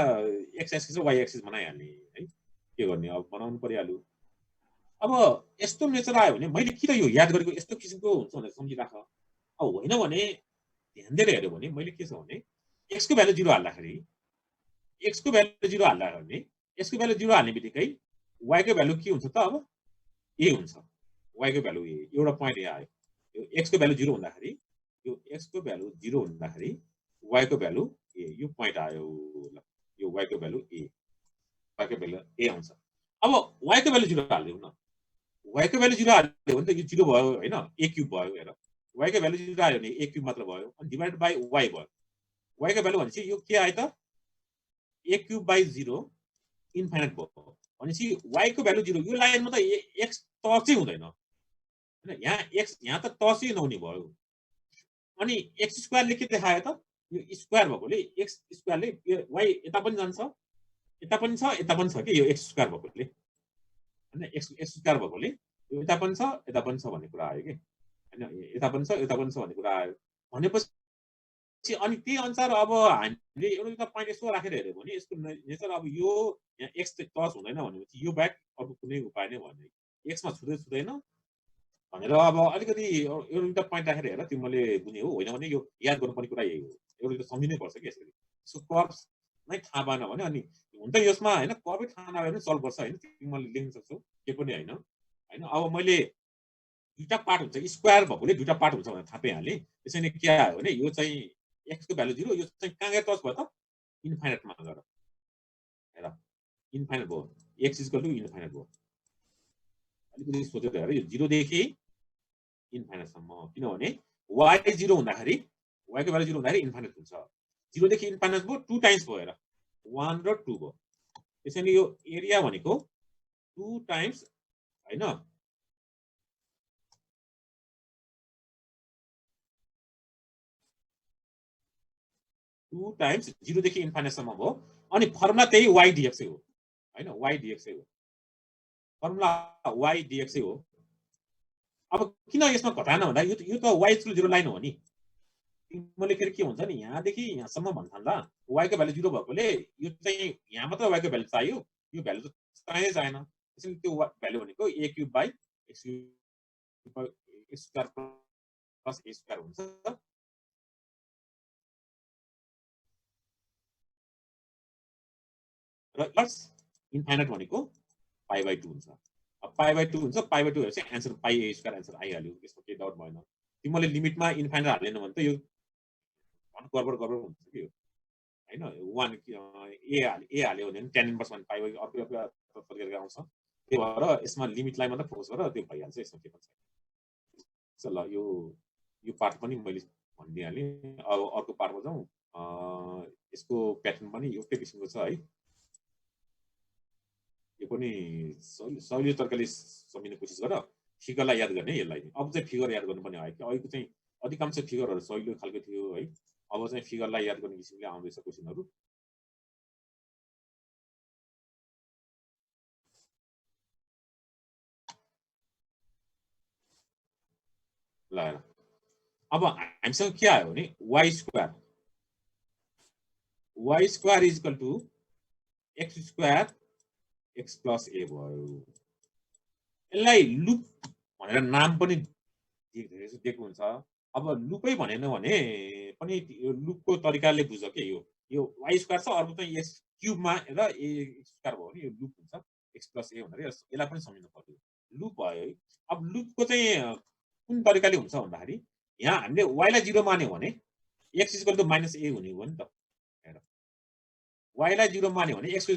x एक्सिस र y एक्सिस बनाइहाल्ने है के गर्ने अब बनाउनु परिहाल्यो अब यस्तो नेचर आयो भने मैले किन यो याद गरेको यस्तो किसिमको हुन्छ भनेर सम्झिराख अब होइन भने ध्यान दिएर हेर्यो भने मैले के छ भने x को भ्यालु 0 हाल्दाखेरि x को भ्यालु 0 हाल्दा भने x को भ्यालु 0 हाल्ने बित्तिकै y को भ्यालु के हुन्छ त अब a हुन्छ y को भ्यालु a एउटा पोइन्ट यहाँ आयो यो x को भ्यालु 0 हुँदाखेरि यो x को भ्यालु 0 हुँदाखेरि y को भ्यालु a यो पोइन्ट आयो ल यो y को भ्यालु a y को भ्यालु a आउँछ अब y को भ्यालु 0 हाल्दियौ न y को भ्यालु 0 हाल्दियो भने त यो 0 भयो हैन a क्यूब भयो हेर y को भ्यालु 0 आयो भने a क्यूब मात्र भयो अनि डिभाइड बाइ y भयो y को भ्यालु भनेपछि यो के आयो त a क्यूब बाइ 0 इन्फाइनाइट भयो भनेपछि y को भ्यालु 0 यो लाइनमा त x टचै हुँदैन हैन यहाँ त टचै नहुने भयो अनि x² ले के देखायो त यो स्क्वायर भएकोले x² ले y यता पनि जान्छ यता पनि छ के यो x² भएकोले हैन x² भएकोले यो यता पनि छ भन्ने कुरा आयो के हैन यता पनि छ भन्ने कुरा आयो भनेपछि अनि त्यही अनुसार अब हामीले एउटा पोइन्ट यसो राखेर हेर्यो भने यसको नेचर अब यो यहाँ x टच हुँदैन भनेपछि यो ब्याक अर्को कुनै उपाय नै भएन x मा छुँदैन भनेर अब अलिकति एउटा पोइन्ट राखेर हेर तिमीले बुझ्ने हो होइन भने यो याद गर्नुपर्ने कुरा यही हो एउटा सम्झिनै पर्छ कि यसरी सो कर्व्स नै थाहा भएन भने अनि हुन्छ यसमा हैन कर्वै थाहा नभए पनि सल्भ गर्छ हैन तिमीले लेख्न सक्छौ के पनि हैन अब मैले दुईटा पार्ट हुन्छ स्क्वायर भएकोले दुईटा पार्ट हुन्छ भनेर थाहा पाइहालेँ त्यसैले के आयो भने यो चाहिँ x को भ्यालु 0 यो चाहिँ कहाँ गएर टच भयो त इन्फाइनाइटमा गएर हेर इन्फाइनाइट भयो x इन्फाइनाइट भयो अलिकति सोचेर हेर यो 0 देखि इन्फाइनाइट सम्म किनभने y 0 हुँदाखेरि y को भ्यालु 0 हुँदाखेरि इन्फाइनाइट हुन्छ 0 देखि इन्फाइनाइट भयो 2 टाइम्स भयो हेर 1 र 2 भयो त्यसैले यो एरिया भनेको 2 टाइम्स हैन 2 टाइम्स 0 देखि इन्फाइनाइट सम्म भयो अनि फर्मुला त्यही y dx हो हैन y dx हो फर्मुला y dx हो अब किन यसमा घटाएन भन्दा यो त y 0 लाइन हो नि तिमीले फेरि के हुन्छ नि यहाँदेखि यहाँसम्म भन्न थाल्दा y को भ्यालु 0 भएकोले यो चाहिँ यहाँ मात्र y को भ्यालु चाहियो यो भ्यालु त चाहिँदैन त्यसैले त्यो भ्यालु भनेको a cube by x square plus a square हुन्छ र प्लस इन्फाइनाइट भनेको π/2 हुन्छ अब π/2 हुन्छ π/2 हेर्छ आन्सर πa स्क्वायर आन्सर आइहाल्यो यसमा केही डाउट भएन तिमीले लिमिटमा इन्फाइनाइट हाल्दैन भने त यो गडबड हुन्छ कि हैन 1 a हाल्यो भने tan इन्भर्स 1 π/2 अर्को तरिकाले आउँछ त्यही भएर यसमा लिमिटलाई मात्र फोकस गरेर त्यो भइहाल्छ यसमा के पनि छैन ल यो पार्ट पनि मैले भनिदिहालेँ अब अर्को पार्टमा जाउँ यसको प्याटर्न पनि एउटै किसिमको छ है यो पनि सजिलो तरिकाले सम्झिने कोसिस गर फिगरलाई याद गर्ने यसलाई अब चाहिँ फिगर याद गर्नुपर्ने आयो कि अहिलेको चाहिँ अधिकांश फिगरहरू सजिलो खालको थियो है अब चाहिँ फिगरलाई याद गर्ने किसिमले आउँदैछ क्वेशनहरू ल अब हामीसँग के आयो भने y square is equal to x square x plus a भयो यसलाई लुप भनेर नाम पनि दिएको हुन्छ अब लुपै भनेन भने पनि यो लुपको तरिकाले बुझ के यो y स्क्वायर छ अर्को चाहिँ x क्यूबमा र a स्क्वायर भयो भने यो लुप हुन्छ x प्लस a भनेर यसलाई पनि सम्झिनु पर्यो लुप भयो है अब लुपको चाहिँ कुन तरिकाले हुन्छ भन्दाखेरि यहाँ हामीले y लाई 0 मान्यो भने x = -a हुने हो नि त हेर y लाई 0 मान्यो भने x = -a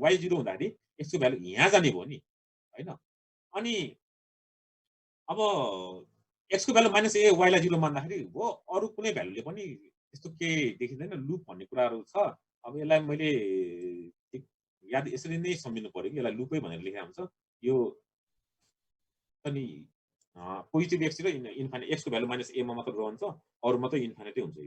y 0 हुँदाखेरि x को भ्यालु यहाँ जाने भयो नि हैन अनि अब x को भ्यालु माइनस a y लाई 0 मान्दाखेरि हो अरु कुनै भ्यालुले पनि त्यस्तो के देखिदैन लुप भन्ने कुराहरु छ अब यसलाई मैले याद यसरी नै सम्झिनु पर्यो कि यसलाई लुपै भनेर लेखेको हुन्छ यो अनि पोजिटिभ x र इन्फाइनाइट x को भ्यालु माइनस a मा मात्र रहन्छ अरु मात्र इन्फाइनाइटै हुन्छ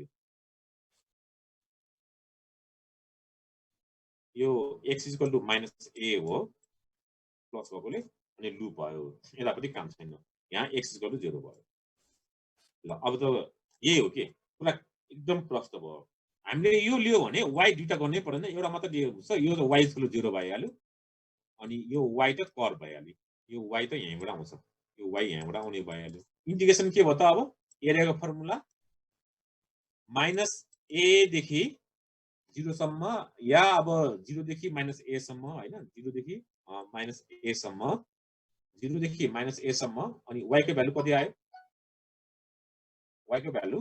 यो x equal to minus a हो प्लस भएकोले अनि लुप भयो यता पनि काम छैन यहाँ x इक्वल टु 0 भयो ल अब त यही हो के पुरा एकदम प्रष्ट भयो हामीले यो लियो भने y दुईटा गर्नै पर्दैन एउटा मात्र लियो हुन्छ यो त y इक्वल टु 0 भइहाल्यो अनि यो y त कर्भ भइहाल्यो यो y त यहीँबाट आउँछ यो y यहाँबाट आउने भइहाल्यो इन्टिग्रेसन के भयो त अब एरियाको फर्मुला माइनस a देखि 0 सम्म या अब 0 देखि माइनस a सम्म हैन 0 देखि माइनस a सम्म 0 देखि माइनस a सम्म अनि y को भ्यालु कति आयो y को भ्यालु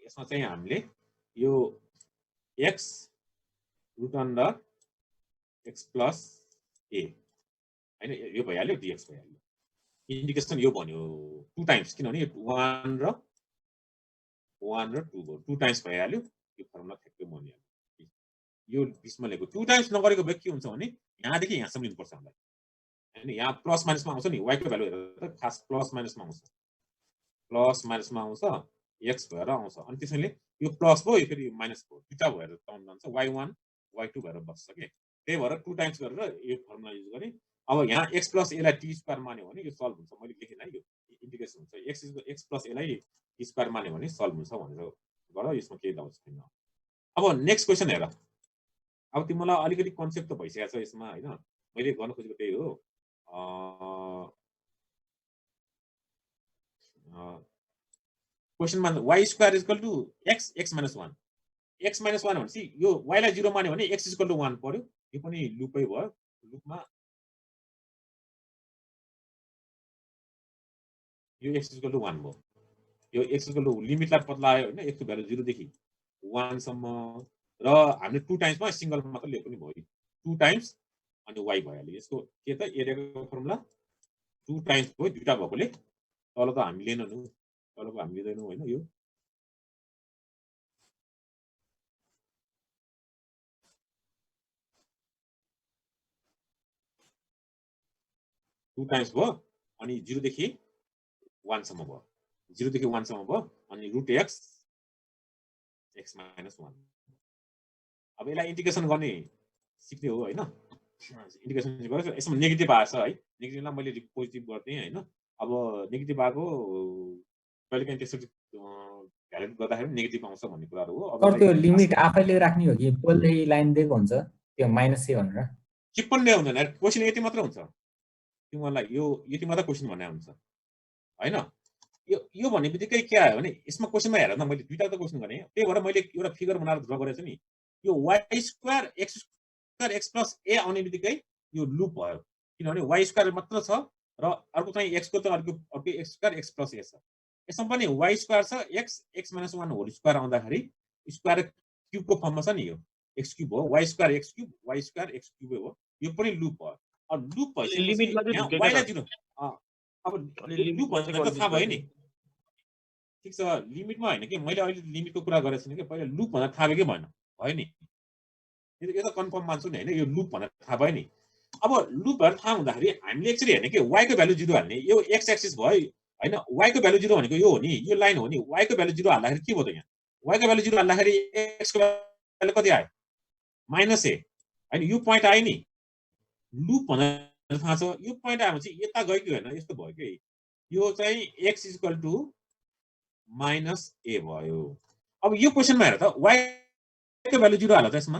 यसमा चाहिँ हामीले यो x root under x plus a हैन यो भइहाल्यो dx भइहाल्यो इन्डिकेसन यो भन्यो 2 टाइम्स किनभने 1 र 2 भयो 2 टाइम्स भइहाल्यो यो फर्मुला ठ्याक्कै बनिहाल्यो यो बिचमा लेखेको 2 टाइम्स नगरेको भए के हुन्छ भने यहाँदेखि यहाँसम्म लिनुपर्छ हामीलाई हैन यहाँ प्लस माइनसमा आउँछ नि y को भ्यालु हेरेर त खास प्लस माइनसमा आउँछ प्लस माइनसमा आउँछ x भएर आउँछ अनि त्यसैले यो प्लस भयो यो फेरि माइनस भयो दुईटा भएर टर्म जान्छ y1 y2 भएर बस्छ के त्यही भएर 2 टाइम्स गरेर यो फर्मुला युज गरे अब यहाँ x प्लस a लाई t स्क्वायर मान्यो भने यो सल्भ हुन्छ मैले लेखेन है यो इन्टिग्रेसन हुन्छ x प्लस a लाई t स्क्वायर मान्यो भने सल्भ हुन्छ भनेर गर यसमा केही डाउट छैन अब नेक्स्ट क्वेशन हेर अब तिमीलाई अलिकति कन्सेप्ट त भइसकेको छ यसमा हैन मैले गर्न खोजेको त्यही हो क्वेशनमा y square equal to x x - 1 x - 1 भनेपछि यो y लाई 0 मान्यो भने x इक्वल टु 1 पर्यो यो पनि लुपै भयो लुपमा यो x इक्वल टु 1 भयो यो x इक्वल टु लिमिटलाई बदलायो हैन x को भ्यालु 0 देखि 1 सम्म र हामीले 2 टाइम्समा सिंगल मात्र लिएको पनि भयो 2 टाइम्स अनि y भइहाल्यो यसको के त एरियाको फर्मुला 2 टाइम्स भयो दुईटा भएकोले तल त हामी लिएनौ तलको हामी लिदैनौ हैन यो टु टाइम्स भयो अनि 0 देखि 1 सम्म भयो 0 देखि 1 सम्म भयो अनि रुट x x - 1 अब यसलाई इन्टिग्रेसन गर्ने सिक्ने हो हैन इन्टिग्रेसन गरेर यसमा नेगेटिभ आछ है नेगेटिभलाई मैले पोजिटिभ गर्दै हैन अब नेगेटिभ आको कहिले काहीँ त्यसरी भ्यालुएट गर्दाखेरि नेगेटिभ आउँछ भन्ने कुराहरु हो अब त्यो लिमिट आफैले राख्ने हो कि पोलले लाइन दिएको हुन्छ त्यो माइनस a भनेर चिप्पन्ने हुँदैन क्वेशन यति मात्र हुन्छ तिमीलाई यो यति मात्र क्वेशन भन्ने हुन्छ हैन यो भन्ने बित्तिकै के आयो भने यसमा क्वेशनमा हेर न मैले दुईटा त क्वेशन गरे त्यही भएर मैले एउटा फिगर बनाएर ड्रा गरेछु नि यो y square x plus a आउने बित्तिकै यो लुप भयो किनभने y स्क्वायर मात्र छ र अर्को चाहिँ x को त अर्को x square x plus a छ यसमा पनि y स्क्वायर छ x - 1 होल स्क्वायर आउँदाखेरि स्क्वायर क्यूब को फर्ममा छ नि यो x क्यूब हो y square x cube y square x cube हो यो पनि लुप भयो अब लुप भएपछि लिमिटमा यहाँ y लाई 0 अब लुप भनेको त थाहा भयो नि ठीक छ लिमिटमा हैन कि मैले अहिले लिमिटको कुरा गरेको छैन कि पहिला लुप भनेर थाहा भयो कि भएन भयो नि यो त कन्फर्म मान्छु नि हैन यो लुप भनेर थाहा भयो नि अब लुप भनेर थाहा हुँदाखेरि हामीले एक्चुअली हेर्ने कि y को भ्यालु 0 हाल्ने यो x एक्सिस भयो हैन y को भ्यालु 0 भनेको यो हो नि यो लाइन हो नि y को भ्यालु 0 हाल्दाखेरि के भयो त यहाँ y को भ्यालु 0 हाल्दाखेरि x को भ्यालु कति आयो माइनस a हैन यो प्वाइन्ट आयो नि लुप भनेर थाहा छ यो प्वाइन्ट आएपछि यता गयो कि हैन यस्तो भयो कि यो चाहिँ x equal to minus a भयो अब यो क्वेशनमा हेर त y को भ्यालु 0 हाल त यसमा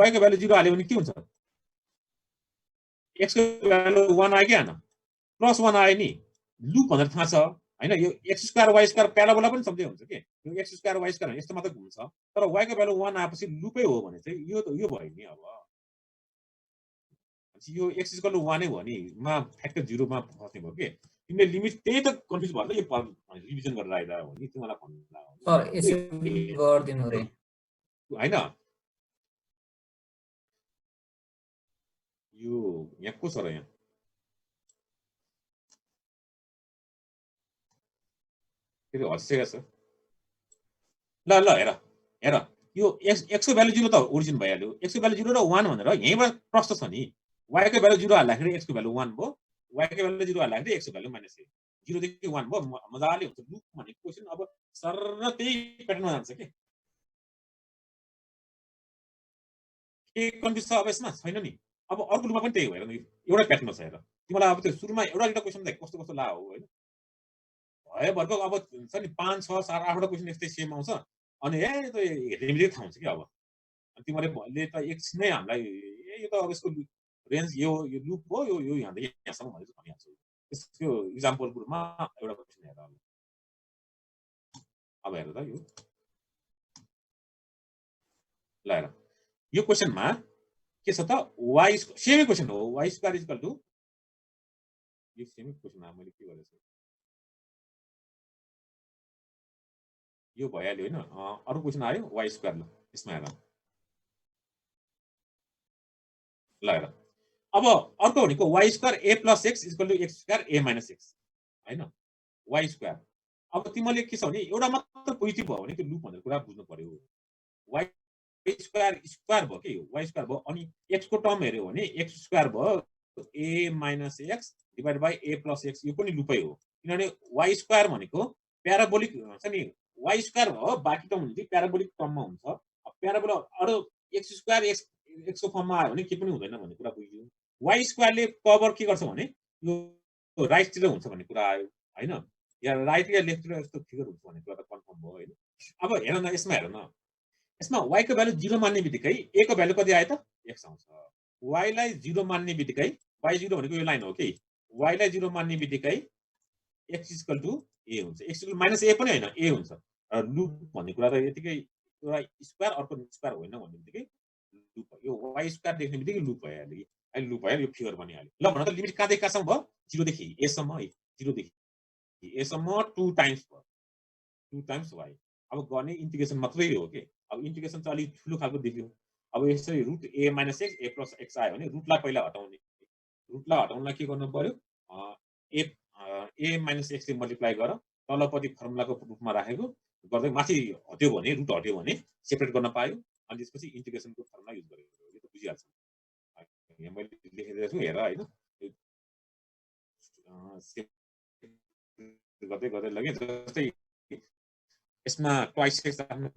y को भ्यालु 0 हाल्यो भने के हुन्छ x को भ्यालु 1 आयो कि हैन प्लस 1 आयो नि लुप भनेर थाहा छ हैन यो x square y square parabola पनि सम्झै हुन्छ के यो x स्क्वायर y स्क्वायर यस्तो मात्र घुम्छ तर y को भ्यालु 1 आएपछि लुपै हो भने चाहिँ यो भयो नि अब यो x इक्वल टु 1 नै हो नि मा फ्याक्टर 0 मा फस्ने भयो के तिमीले लिमिट त्यही त कन्फ्युज भयो नि यो रिभिजन गरेर आइदा हो नि तिमीलाई भन्नु सर यसरी गर्दिनु रे हैन यो यहाँ को छ र यहाँ फेरि हँसिरहेको छ। ल ल हेर हेर यो x को भ्यालु 0 त ओरिजिन भइहाल्यो। x को भ्यालु 0 र 1 भनेर यहीँबाट प्रश्न छ नि। y को भ्यालु 0 हाल्दाखेरि x को भ्यालु 1 भयो, y को भ्यालु 0 हाल्दाखेरि x को भ्यालु -a, 0 देखि 1 भयो। मजाले हुन्छ। लुप भनेको क्वेशन अब सरर त्यही प्याटर्नमा जान्छ के कन्फ्युज छ अब यसमा छैन नि। अब अर्को लुपमा पनि त्यही हो हेर नि, एउटा प्याटर्न छ हेर। तिमीलाई अब त्यो सुरुमा एउटा क्वेशन त कस्तो कस्तो ला हो हैन भयो भरको अब छ नि 5 6 7 8 वटा क्वेशन यस्तै सेम आउँछ अनि त हेर्नेबित्तिकै थाहा हुन्छ कि अब तिमीले त एकछिनै हामीलाई यो त अब यसको रेन्ज यो लुप हो यो यहाँदेखि यहाँसम्म भनेर भनिहाल्छु। त्यसको इक्जाम्पलको रूपमा एउटा क्वेशन हेर अब हेर त यो ल हेर यो क्वेशनमा के छ त y सेमै क्वेशन हो y स्क्वायर इक्वल टु यो सेमै क्वेशन हो मैले के गरेछु यो भइहाल्यो हैन अरु क्वेशन आयो y स्क्वायर ल यसमा हेर ल हेर अब अर्को भनेको y square a + x = x square a - x हैन y स्क्वायर अब तिमीले के छ भने एउटा मात्र पोजिटिभ भयो भने त्यो लुप भनेको कुरा बुझ्नु पर्यो y स्क्वायर स्क्वायर भयो के y स्क्वायर भयो अनि x को टर्म हेर्यो भने x स्क्वायर भयो a - x divide by a + x यो पनि लुपै हो किनभने y स्क्वायर भनेको प्याराबोलिक हुन्छ नि y स्क्वायर हो बाकी टर्म हुन्छ प्याराबोलिक टर्ममा हुन्छ प्याराबोला अरु x स्क्वायर x को फर्ममा आयो भने के पनि हुँदैन भन्ने कुरा बुझ्यौ y स्क्वायरले कभर के गर्छ भने यो राइटतिर हुन्छ भन्ने कुरा आयो हैन या राइट या लेफ्टतिर यस्तो फिगर हुन्छ भन्ने कुरा त कन्फर्म भयो हैन अब हेर न यसमा हेर न यसमा y को भ्यालु 0 मान्ने बित्तिकै a को भ्यालु कति आयो त x आउँछ y लाई 0 मान्ने बित्तिकै y 0 भनेको यो लाइन हो के y लाई 0 मान्ने बित्तिकै x = a हुन्छ x = -a पनि हैन a हुन्छ लुप भन्ने कुरा त यतिकै एउटा स्क्वायर अर्को स्क्वायर होइन भन्ने बित्तिकै लुप यो y स्क्वायर देख्ने बित्तिकै लुप भइहाल्यो अहिले लुप भयो यो फिगर बनिहाल्यो ल भन त लिमिट कहाँदेखि कहाँसम्म भयो 0 देखि a सम्म है 0 देखि a सम्म 2 टाइम्स भयो 2 टाइम्स y अब गर्ने इन्टिग्रेसन मात्रै हो के अब इन्टिग्रेसन चाहिँ अलि ठुलो खालको देखियो अब यसरी root a - x a + x आयो भने रुटलाई पहिला हटाउने रुटलाई हटाउनलाई के गर्नु पर्यो a - x ले मल्टिप्लाई गर तलपट्टि फर्मुलाको रूपमा राखेको गर्दै माथि हट्यो भने रुट हट्यो भने सेपरेट गर्न पायो अनि त्यसपछि इन्टिग्रेसनको फर्मुला युज गरेको यो त बुझिहाल्छ यहाँ मैले लेखेको छु हेर हैन गर्दै गर्दै लगे जस्तै यसमा ट्वाइस एक्स राख्नु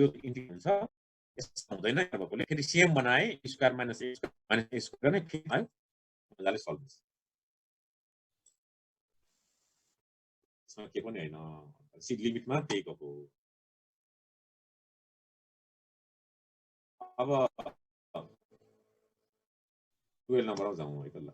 यो इन्टिग्रेसन हुन्छ यसमा हुँदैन भएकोले फेरि सेम बनाए स्क्वायर - x - x गर्ने फेरि आयो मजाले सल्भ हुन्छ यसमा के पनि हैन सिट लिमिटमा त्यही गएको अब 12 नम्बरमा जाउँ है त ल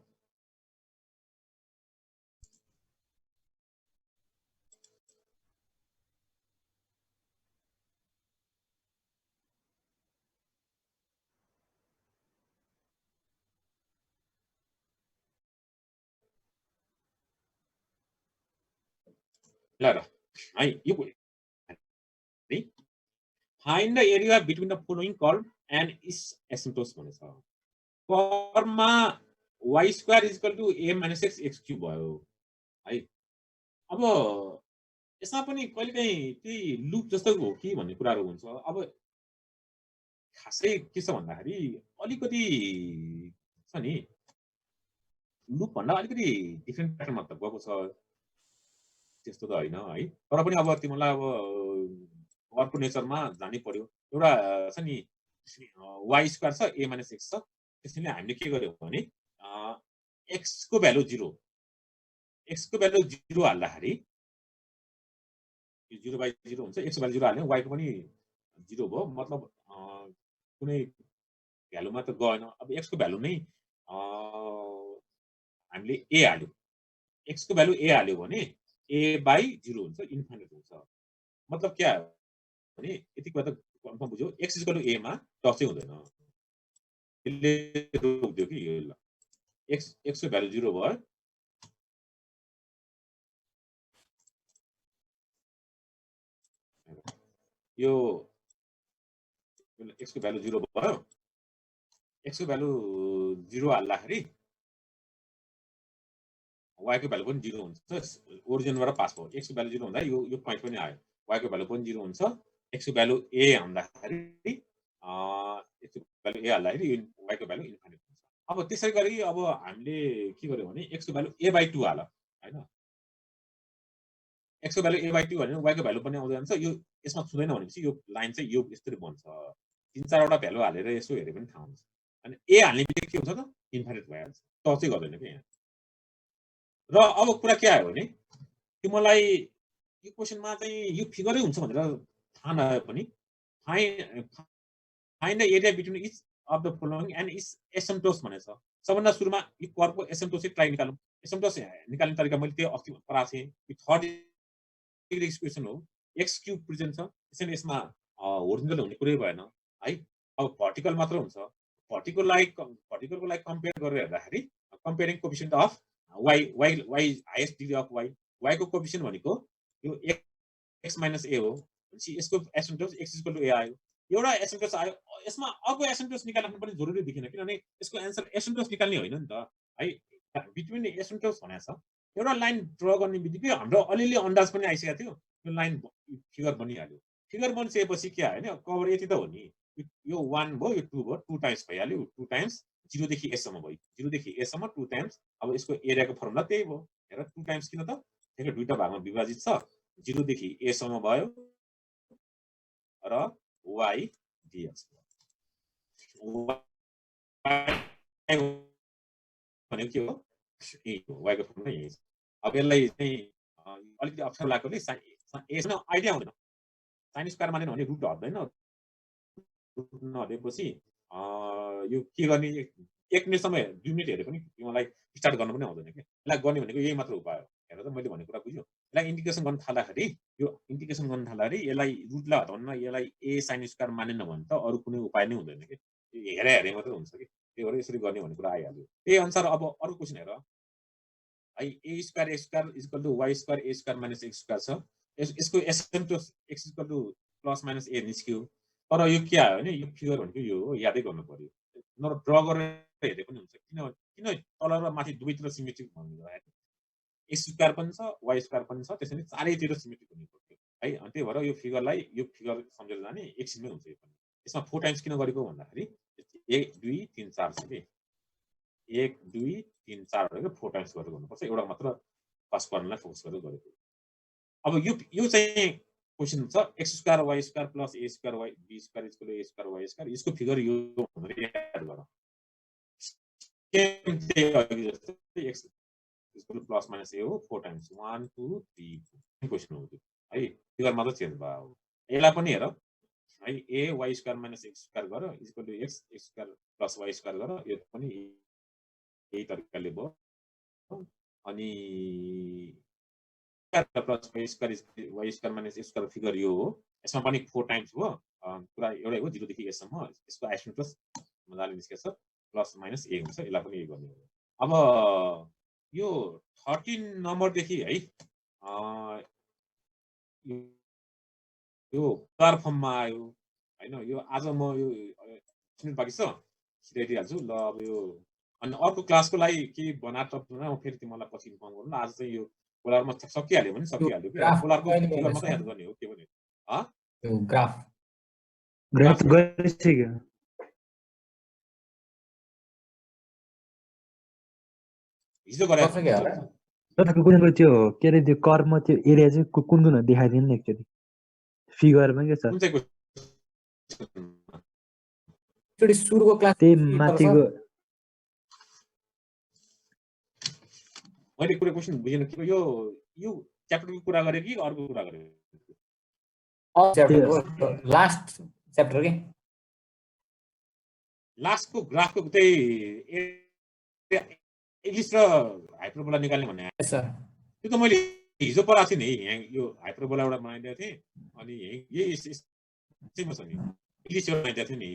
ल र है यो find the area between the following curve and is asymptotes भनेछ कर्वमा y square = a - x x³ भयो है अब यसमा पनि कहिलेकाहीँ त्यही लुप जस्तो हो कि भन्ने कुराहरू हुन्छ अब खासै के छ भन्दाखेरि अलिकति छ नि लुप भन्दा अलिकति डिफ्रेन्ट प्याटर्नमा त गएको छ त्यस्तो त होइन है तर पनि अब तिमीलाई अब अर्को नेचरमा जानै पर्यो एउटा छ नि y स्क्वायर छ a - x छ त्यसैले हामीले के गर्यो भने x को भ्यालु 0 x को भ्यालु 0 हाल्दाखेरि यो 0/0 हुन्छ x को भ्यालु 0 हाल्ने y को पनि 0 भयो मतलब कुनै भ्यालुमा त गएन अब x को भ्यालु नै हामीले a हाल्यो x को भ्यालु a हाल्यो भने a/0 हुन्छ इन्फाइनाइट हुन्छ मतलब के आयो भने यति कुरा त कन्फर्म बुझ्यो x = a मा टचै हुँदैन यसले रोक्दियो कि यो ल x को भ्यालु 0 भयो यो x को भ्यालु 0 भयो x को भ्यालु 0 हाल्दाखेरि y को भ्यालु पनि 0 हुन्छ ओरिजिनबाट पास भयो x को भ्यालु 0 हुँदा यो पोइन्ट पनि आयो y को भ्यालु पनि 0 हुन्छ x को भ्यालु a हुँदाखेरि x को भ्यालु a हाल्दाखेरि y को भ्यालु इन्फिनिट हुन्छ अब त्यसै गरी अब हामीले के गर्यो भने x को भ्यालु a/2 हाल हैन x को भ्यालु a/2 भने y को भ्यालु पनि आउँदै जान्छ यो यसमा छुदैन भनेपछि यो लाइन चाहिँ यो यसरी बन्छ 3-4 वटा भ्यालु हालेर यसो हेरे पनि थाहा हुन्छ अनि a हाल्ने बित्तिकै के हुन्छ त इन्फिनिट भइहाल्छ त चाहिँ गर्दैन के यहाँ र अब कुरा के आयो भने कि मलाई यो क्वेशनमा चाहिँ यो फिगरै हुन्छ भनेर थाहा नभए पनि find the area between each of the following and each asymptotes भनेछ सबभन्दा सुरुमा यो कर्वको एसिम्प्टोस चाहिँ ट्राई निकालौँ एसिम्प्टोस निकाल्ने तरिका मैले त्यो अस्ति पढाएको थिएँ यो थर्ड डिग्री इक्वेसन हो x क्यूब प्रेजेन्ट छ त्यसैले यसमा होरिजोन्टल हुने कुरै भएन है अब भर्टिकल मात्र हुन्छ भर्टिकलको लागि कम्पेयर गरेर हेर्दाखेरि comparing coefficient of y highest degree of y को कोएफिसिएन्ट भनेको यो x माइनस a हो भनेपछि यसको asymptotes x equal to a आयो एउटा एसिम्प्टोस आयो यसमा अर्को एसिम्प्टोस निकाल्नु पनि जरुरी देखिन किनभने यसको आन्सर एसिम्प्टोस निकाल्ने होइन नि त है बिट्विन एसिम्प्टोस भनेको छ एउटा लाइन ड्रा गर्ने बित्तिकै हाम्रो अलिअलि अन्दाज पनि आइसकेको थियो यो लाइन फिगर बनिहाल्यो फिगर बनिसकेपछि के आयो नि कभर यति त हो नि यो 1 भयो यो 2 भयो 2 टाइम्स भइहाल्यो 2 टाइम्स 0 देखि a सम्म भयो 0 देखि a सम्म 2 टाइम्स अब यसको एरियाको फर्मुला त्यही भयो हेर 2 टाइम्स किन त त्यसले दुईटा भागमा विभाजित छ 0 देखि a सम्म भयो र y dx भनेको के हो y को फर्मुला यही छ अब यसलाई चाहिँ अलिकति अप्ठ्यारो लागेकोले यसमा आइडिया हुँदैन साइन स्क्वायर मानेन भने रुट हट्दैन रुट नहटेपछि यो के गर्ने 1 मिनेटसम्म 2 मिनेट हेरे पनि तिमीलाई स्टार्ट गर्न पनि आउँदैन के यसलाई गर्ने भनेको यही मात्र उपाय हो हेर त मैले भनेको कुरा बुझ्यौ यसलाई इन्टिग्रेसन गर्न थाल्दाखेरि यो इन्टिग्रेसन गर्न थाल्दाखेरि यसलाई रुटलाई हटाउन यसलाई a साइन स्क्वायर मानेन भने त अरु कुनै उपाय नै हुँदैन के हेरे मात्र हुन्छ के त्यही भएर यसरी गर्ने भन्ने कुरा आइहाल्यो त्यही अनुसार अब अरु क्वेशन हेर है a square x square equal to y square a square minus x square छ यसको asymptotes x equal to plus minus a निस्क्यो तर यो के आयो भने यो फिगर भनेको यो हो यादै गर्नु पर्यो नत्र ड्रा गरेर हेरे पनि हुन्छ किन तल र माथि दुवैतिर सिमेट्रिक भन्नुहुन्छ x स्क्वायर पनि छ y स्क्वायर पनि छ त्यसैले चारैतिर सिमेट्रिक हुनु पर्यो है अनि त्यही भएर यो फिगर सम्झेर जाने एकछिनमै हुन्छ यो पनि यसमा 4 टाइम्स किन गरेको भन्दाखेरि 1 2 3 4 छ के 1 2 3 4 भनेको 4 टाइम्स गरेर गर्नुपर्छ एउटा मात्र फर्स्ट क्वाड्रेन्टलाई फोकस गरेर गरेको अब यो चाहिँ क्वेशन छ x square y square plus a square y b square equal to a square y square यसको फिगर यो भनेर याद गरौँ x equal to plus minus a हो 4 टाइम्स 1 2 3 क्वेशन हो है फिगर मात्र चेन्ज भयो यसलाई पनि हेर है a y square minus x square गर equal to x square plus y square गर यो पनि यही तरिकाले भयो अनि plus y square minus x square figure यो हो यसमा पनि 4 टाइम्स हो पुरा एउटै हो 0 देखि a सम्म यसको एसिम्प्टोस मजाले निस्केछ प्लस माइनस a हुन्छ यसलाई पनि यही गर्ने हो अब यो 13 नम्बर देखि है यो चार फर्ममा आयो हैन यो आज म यो मिनेट बाँकी छ छिराइदिहाल्छु ल अब यो अनि अर्को क्लासको लागि के बना टप्न म फेरि तिमीलाई पछि इन्फर्म गर्नु आज चाहिँ यो पोलरमा सकिहाल्यो भने सकिहाल्यो के पोलरको फिगर मात्रै याद गर्ने हो के भने यो ग्राफ गरिसक्यो हिजो गरे तपाईँको कुनै त्यो के अरे त्यो कर्म त्यो एरिया चाहिँ कुन कुन देखाइदिनु नि एकचोटि फिगरमा के छ एकचोटि सुरुको क्लास त्यही माथिको मैले कुनै क्वेशन बुझेन कि यो च्याप्टरको कुरा गरे कि अर्को कुरा गरे लास्ट च्याप्टर के लास्टको ग्राफको त्यही इलिप्स र हाइपरबोला निकाल्ने भन्ने त्यो त मैले हिजो पढाएको थिएँ नि यहाँ यो हाइपरबोला एउटा बनाइदिएको थिएँ अनि यही चाहिँ छ नि इलिप्स एउटा बनाइदिएको थिएँ नि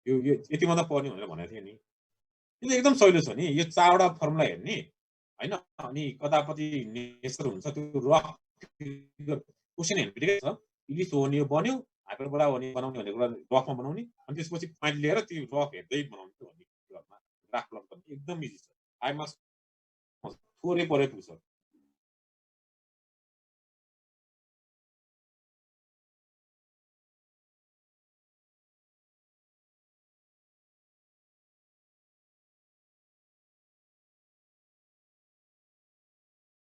यो यति मात्र पढ्ने भनेर भनेको थिएँ नि यो एकदम सजिलो छ नि यो चारवटा फर्मुला हेर्ने हैन अनि कतापति नेचर हुन्छ त्यो रफ क्वेशन हेर्ने बित्तिकै छ इलिप्स हो भने यो बन्यो हाइपरबोला हो भने बनाउने भनेको रफमा बनाउने अनि त्यसपछि पोइन्ट लिएर त्यो रफ हेर्दै बनाउने भन्ने कुरामा ग्राफ प्लट गर्ने एकदम इजी छ 5 मार्क्स थोरै परे पुग्छ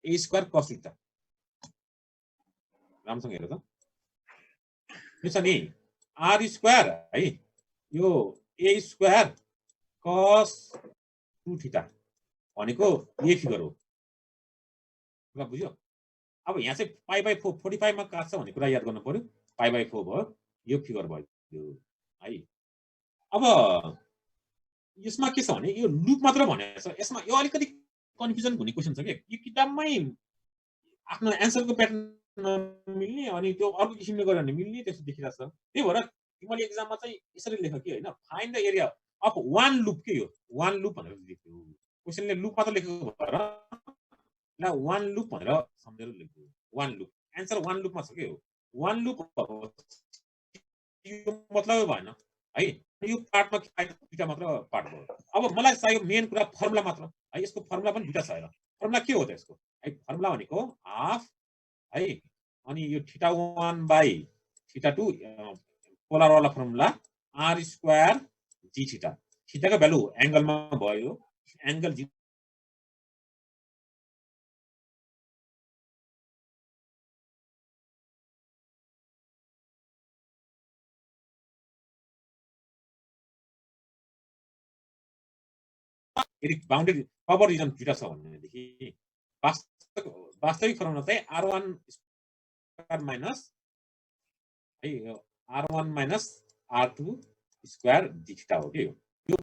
ए स्क्वायर cos थीटा राम्रोसँग हेर त यो छ नि r स्क्वायर है यो a स्क्वायर cos 2 थीटा भनेको यही फिगर हो ल बुझ्यो अब यहाँ चाहिँ π/4 45 मा काट्छ भन्ने कुरा याद गर्नु पर्यो π/4 भयो यो फिगर भयो है अब यसमा के छ भने यो लुप मात्र भनेको छ यसमा यो अलिकति कन्फ्युजन हुने क्वेशन छ के यो किताबमै आफ्नो एन्सरको प्याटर्न मिल्ने अनि त्यो अर्को किसिमले गरेर भने मिल्ने त्यस्तो देखिरहेछ त्यही भएर तिमीले एक्जाममा चाहिँ यसरी लेख कि हैन find the area of one loop के यो वान लुप भनेर लेख्यो क्वेशनले लुप मात्र लेखेको भएर ल वान लुप भनेर सम्झेर लेख्यो वान लुप एन्सर वान लुपमा छ के हो वान लुप यो मतलब भएन है यो पार्टमा दुईटा मात्र पार्ट भयो अब मलाई चाहियो मेन कुरा फर्मुला मात्र है यसको फर्मुला पनि दुईटा छ हेर फर्मुला के हो त यसको है फर्मुला भनेको हाफ है अनि यो θ1 बाइ θ2 पोलर वाला formula r square g theta थीटाको भ्यालु एंगलमा भयो एंगल g यदि बाउन्डेड कभर रिजन दुईटा छ भनेदेखि वास्तविक फर्मुला चाहिँ r1 स्क्वायर माइनस है r1 minus r2 square d theta हो के यो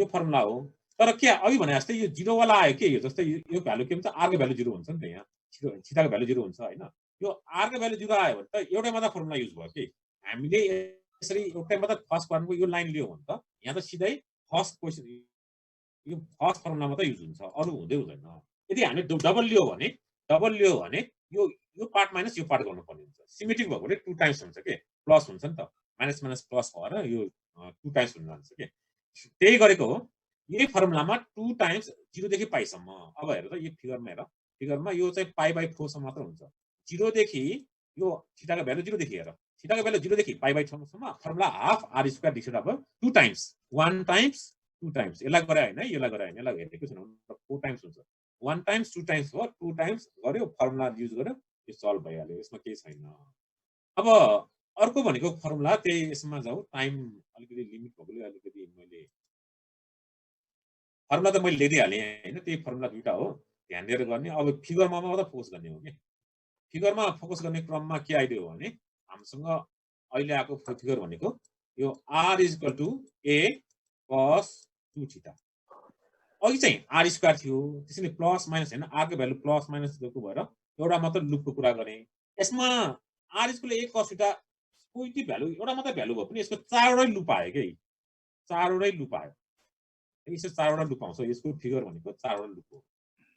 फर्मुला हो तर के अघि भने जस्तै यो 0 वाला आयो के यो जस्तै यो भ्यालु के हुन्छ r को भ्यालु 0 हुन्छ नि त यहाँ थीटाको भ्यालु 0 हुन्छ हैन यो r को भ्यालु 0 आयो भने त एउटै मात्र फर्मुला युज भयो के हामीले यसरी एउटै मात्र फर्स्ट क्वाड्रेन्टको यो लाइन लियो भने त यहाँ त सिधै फर्स्ट क्वेशन यो फर्स्ट फर्मुला मात्र युज हुन्छ अरु हुँदै हुँदैन यदि हामीले डबल लियो भने यो पार्ट माइनस यो पार्ट गर्नु पर्ने हुन्छ सिमेट्रिक भएकोले 2 टाइम्स हुन्छ के प्लस हुन्छ नि त माइनस माइनस प्लस भएर यो 2 टाइम्स हुन जान्छ के त्यही गरेको हो यही फर्मुलामा 2 टाइम्स 0 देखि पाइ सम्म अब हेर त यो फिगरमा यो चाहिँ π/4 सम्म मात्र हुन्छ 0 देखि यो थीटाको भ्यालु 0 देखि हेर थीटाको भ्यालु 0 देखि π/4 सम्म formula half r square d theta भयो 2 टाइम्स 1 टाइम्स 2 टाइम्स यसलाई गरे हैन यसलाई हेरेको छैन 4 टाइम्स हुन्छ 1 टाइम्स 2 टाइम्स हो 2 टाइम्स गर्यो फर्मुला युज गर्यो यो सल्भ भइहाल्यो यसमा केही छैन अब अर्को भनेको फर्मुला त्यही यसमा जाऊ टाइम अलिकति लिमिट भएकोले अलिकति मैले फर्मुला त मैले लेखिहालेँ हैन त्यही फर्मुला दुईटा हो ध्यान दिएर गर्ने अब फिगरमा मात्र फोकस गर्ने हो के फिगरमा फोकस गर्ने क्रममा के आइदियो भने हामीसँग अहिले आएको फिगर भनेको यो r = a cos 2 थीटा अघि चाहिँ r स्क्वायर थियो त्यसैले प्लस माइनस हैन r को भ्यालु प्लस माइनस दिएको भएर एउटा मात्र लुपको कुरा गरे यसमा r = a cos थीटा कोही भ्यालु एउटा मात्र भ्यालु भयो पनि यसको चारवटै लुप आयो के चारवटै लुप आयो यसो चारवटा लुप आउँछ यसको फिगर भनेको चारवटा लुप हो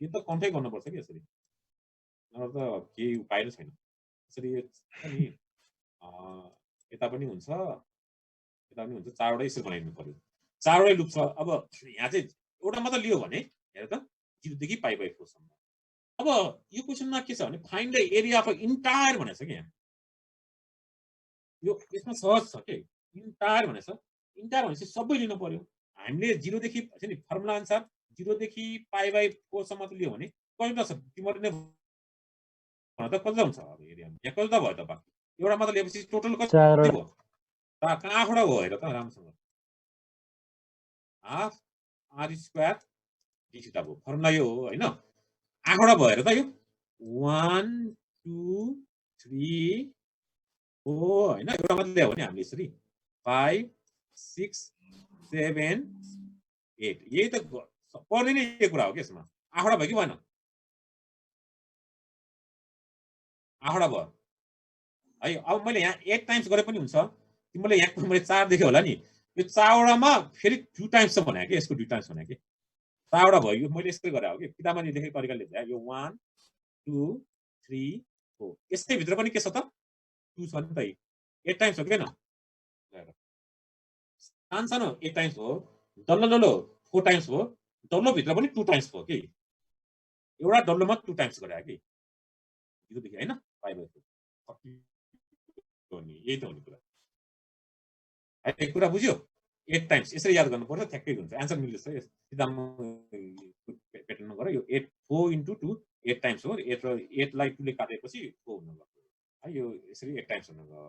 यो त कन्ट्याक्ट गर्नुपर्छ के यसरी नभए त केही उपाय नै छैन यसरी नि यता पनि हुन्छ चारवटै यसरी बनाइदिनु पर्यो चारवटै लुप छ अब यहाँ चाहिँ एउटा मात्र लियो भने हेर त 0 देखि π/4 सम्म अब यो क्वेशनमा के छ भने find the area of entire भनेछ के यहाँ यो यसमा सहज छ के इन्टायर भनेछ इन्टायर भनेपछि सबै लिनु पर्यो हामीले 0 देखि नि फर्मुला अनुसार 0 देखि π/4 सम्म त लियो भने कति छ तिमीहरुले भन त कति हुन्छ अब एरिया यहाँ कति भयो त बाकी एउटा मात्र लिएपछि टोटल कति भयो त कहाँबाट हो हेर त राम्रोसँग half r square d theta भयो फर्मुला यो हो हैन आँखबाट भयो हेर त यो 1 2 3 4 हैन एउटा मात्र ल्यायो भने हामीले यसरी 5 6 7 8 यही त पर्ने नै यो कुरा हो के यसमा आँखबाट भयो कि भएन आँखबाट भयो है अब मैले यहाँ 8 टाइम्स गरे पनि हुन्छ तिमीले यहाँ मैले 4 देखे होला नि यो 4 वटामा फेरि 2 टाइम्स छ भने के यसको 2 टाइम्स भने के 4 वटा भयो मैले यस्तै गरे हो के किताबमा लेखेको तरिकाले लेख्दा यो 1 2 3 4 यसकै भित्र पनि के छ त 2 छ नि त 8 टाइम्स हो कि हैन सानो 8 टाइम्स हो डल्लो 4 टाइम्स हो डल्लो भित्र पनि 2 टाइम्स हो के एउटा डब्लुमा 2 टाइम्स गरे कि 0 देखि हैन पाइ/4 यही त हुने कुरा है। एक कुरा बुझ्यो 8 टाइम्स यसरी याद गर्नुपर्छ ठ्याक्कै हुन्छ आन्सर मिल्छ सिधा प्याटर्नमा गरे यो 8 4 * 2 8 टाइम्स हो 8 र 8 लाई 2 ले काटेपछि 4 हुन गयो है यो यसरी 8 टाइम्स हुन गयो।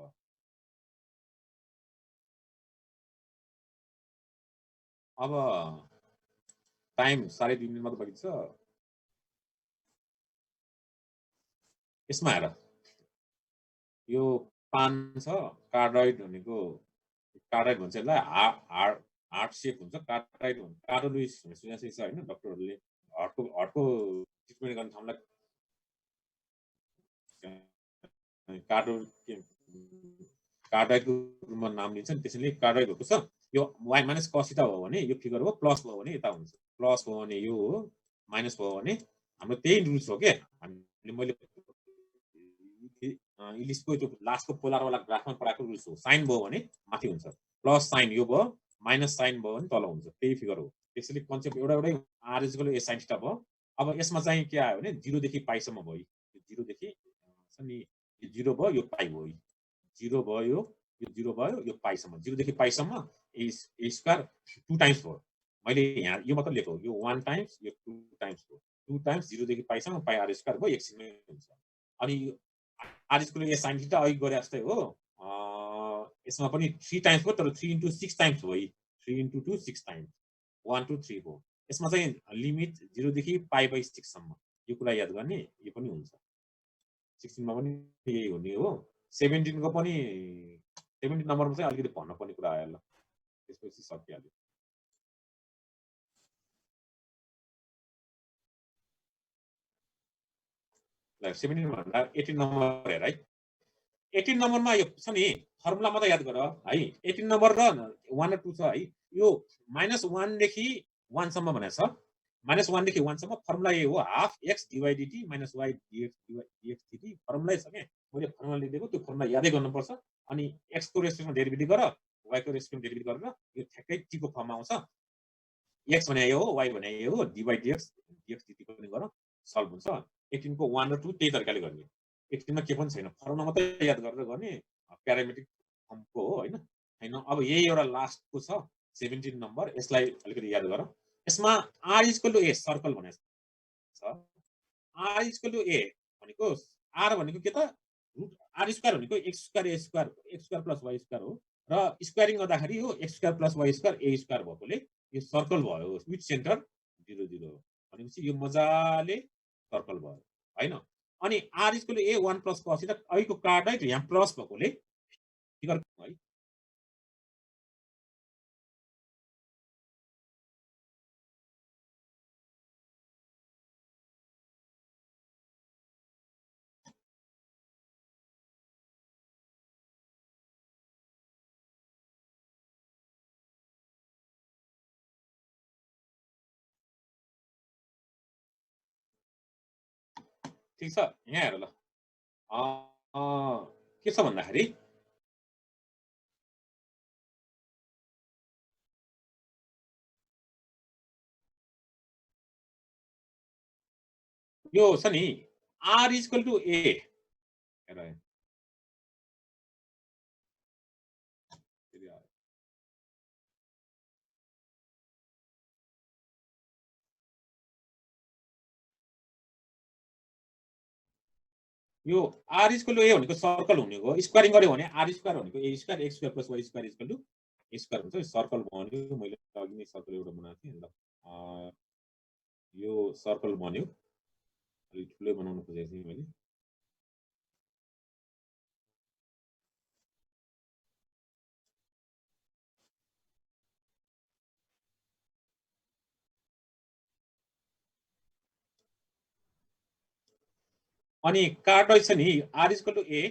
अब टाइम 2.5 मिनेट मात्र बाँकी छ यसमा हेर यो पान छ कार्डोइड भनेको कार्डोइड भन्छ यसलाई हार्ट सेप हुन्छ कार्डोइड हुन्छ कार्डोइड भन्ने सुनेको छ हैन डाक्टरहरूले हार्टको ट्रिटमेन्ट गर्ने ठाउँलाई कार्डोइडको रूपमा नाम लिन्छ नि त्यसैले कार्डोइड भएको छ यो y - cos θ हो भने यो फिगर हो प्लस भयो भने यता हुन्छ प्लस भयो भने यो हो माइनस भयो भने हाम्रो त्यही रुल्स हो के हामीले मैले इलिसको त्यो लास्टको पोलर वाला ग्राफमा पढाएको रुल्स हो साइन भयो भने माथि हुन्छ प्लस साइन यो भयो माइनस साइन भयो भने तल हुन्छ त्यही फिगर हो त्यसैले कन्सेप्ट एउटै r = a sin θ भयो। अब यसमा चाहिँ के आयो भने 0 देखि पाइ सम्म भयो 0 देखि अनि यो 0 भयो यो पाइ भयो 0 भयो यो 0 भयो यो पाइ सम्म 0 देखि पाइ सम्म a स्क्वायर 2 टाइम्स भयो मैले यहाँ यो मात्र लेखेको यो 1 टाइम्स यो 2 टाइम्स हो 2 टाइम्स 0 देखि पाइ सम्म पाइ r स्क्वायर भयो एकछिनमै हुन्छ। अनि r = a sin θ अघि गरे जस्तै हो यसमा पनि 3 टाइम्स हो तर 3 * 6 टाइम्स हो 3 * 2 6 टाइम्स 1 2 3 4 यसमा चाहिँ लिमिट 0 देखि पाइ/6 सम्म यो कुरा याद गर्ने यो पनि हुन्छ 16 मा पनि यही हुने हो 17 को पनि 17 नम्बरमा चाहिँ अलिकति भन्नुपर्ने कुरा आयो ल त्यसपछि सकिहाल्यो। ल 17 भन्दा 18 नम्बर हेर है 18 नम्बरमा यो छ नि फर्मुला मात्र याद गर है 18 नम्बर र 1 र 2 छ है यो -1 देखि 1 सम्म भनेको छ -1 देखि 1 सम्म फर्मुला यही हो half x / dt - y dx dt formula छ के मैले फर्मुला लेखेको त्यो फर्मुला यादै गर्नुपर्छ अनि x को रेस्पेक्टमा डेरिभेटिभ गर y को रेस्पेक्टमा डेरिभेटिभ गरेर यो ठ्याक्कै t को फर्ममा आउँछ x भने यो हो y भने यो हो dy dx dt पनि गर सल्भ हुन्छ 18 को 1 र 2 त्यही तरिकाले गर्ने 18 मा के पनि छैन फर्मुला मात्रै याद गरेर गर्ने प्यारामेट्रिक फर्मको हो हैन हैन अब यही एउटा लास्टको छ 17 नम्बर यसलाई अलिकति याद गर यसमा r = a सर्कल भनेको छ r = a भनेको r भनेको के त √r² भनेको x² a² x² + y² हो र स्क्वायरिङ गर्दाखेरि हो x² + y² a² भएकोले यो सर्कल भयो विथ सेन्टर 0 0 भनेपछि यो मजाले सर्कल भयो हैन अनि r = a 1 + cos θ अहिलेको कार्डोइड यहाँ प्लस भएकोले फिगर है ठीक छ यहाँ हेर ल के छ भन्दाखेरि यो छ नि r = a हेर यो r = a भनेको सर्कल हुने हो स्क्वायरिङ गर्यो भने r² भनेको a² x² + y² a² हुन्छ सर्कल बन्यो मैले अघि नै सर्कल एउटा बनाएको थिएँ ल यो सर्कल बन्यो अलि ठुलै बनाउन खोजेको थिएँ मैले अनि कार्डोइड छ नि r = a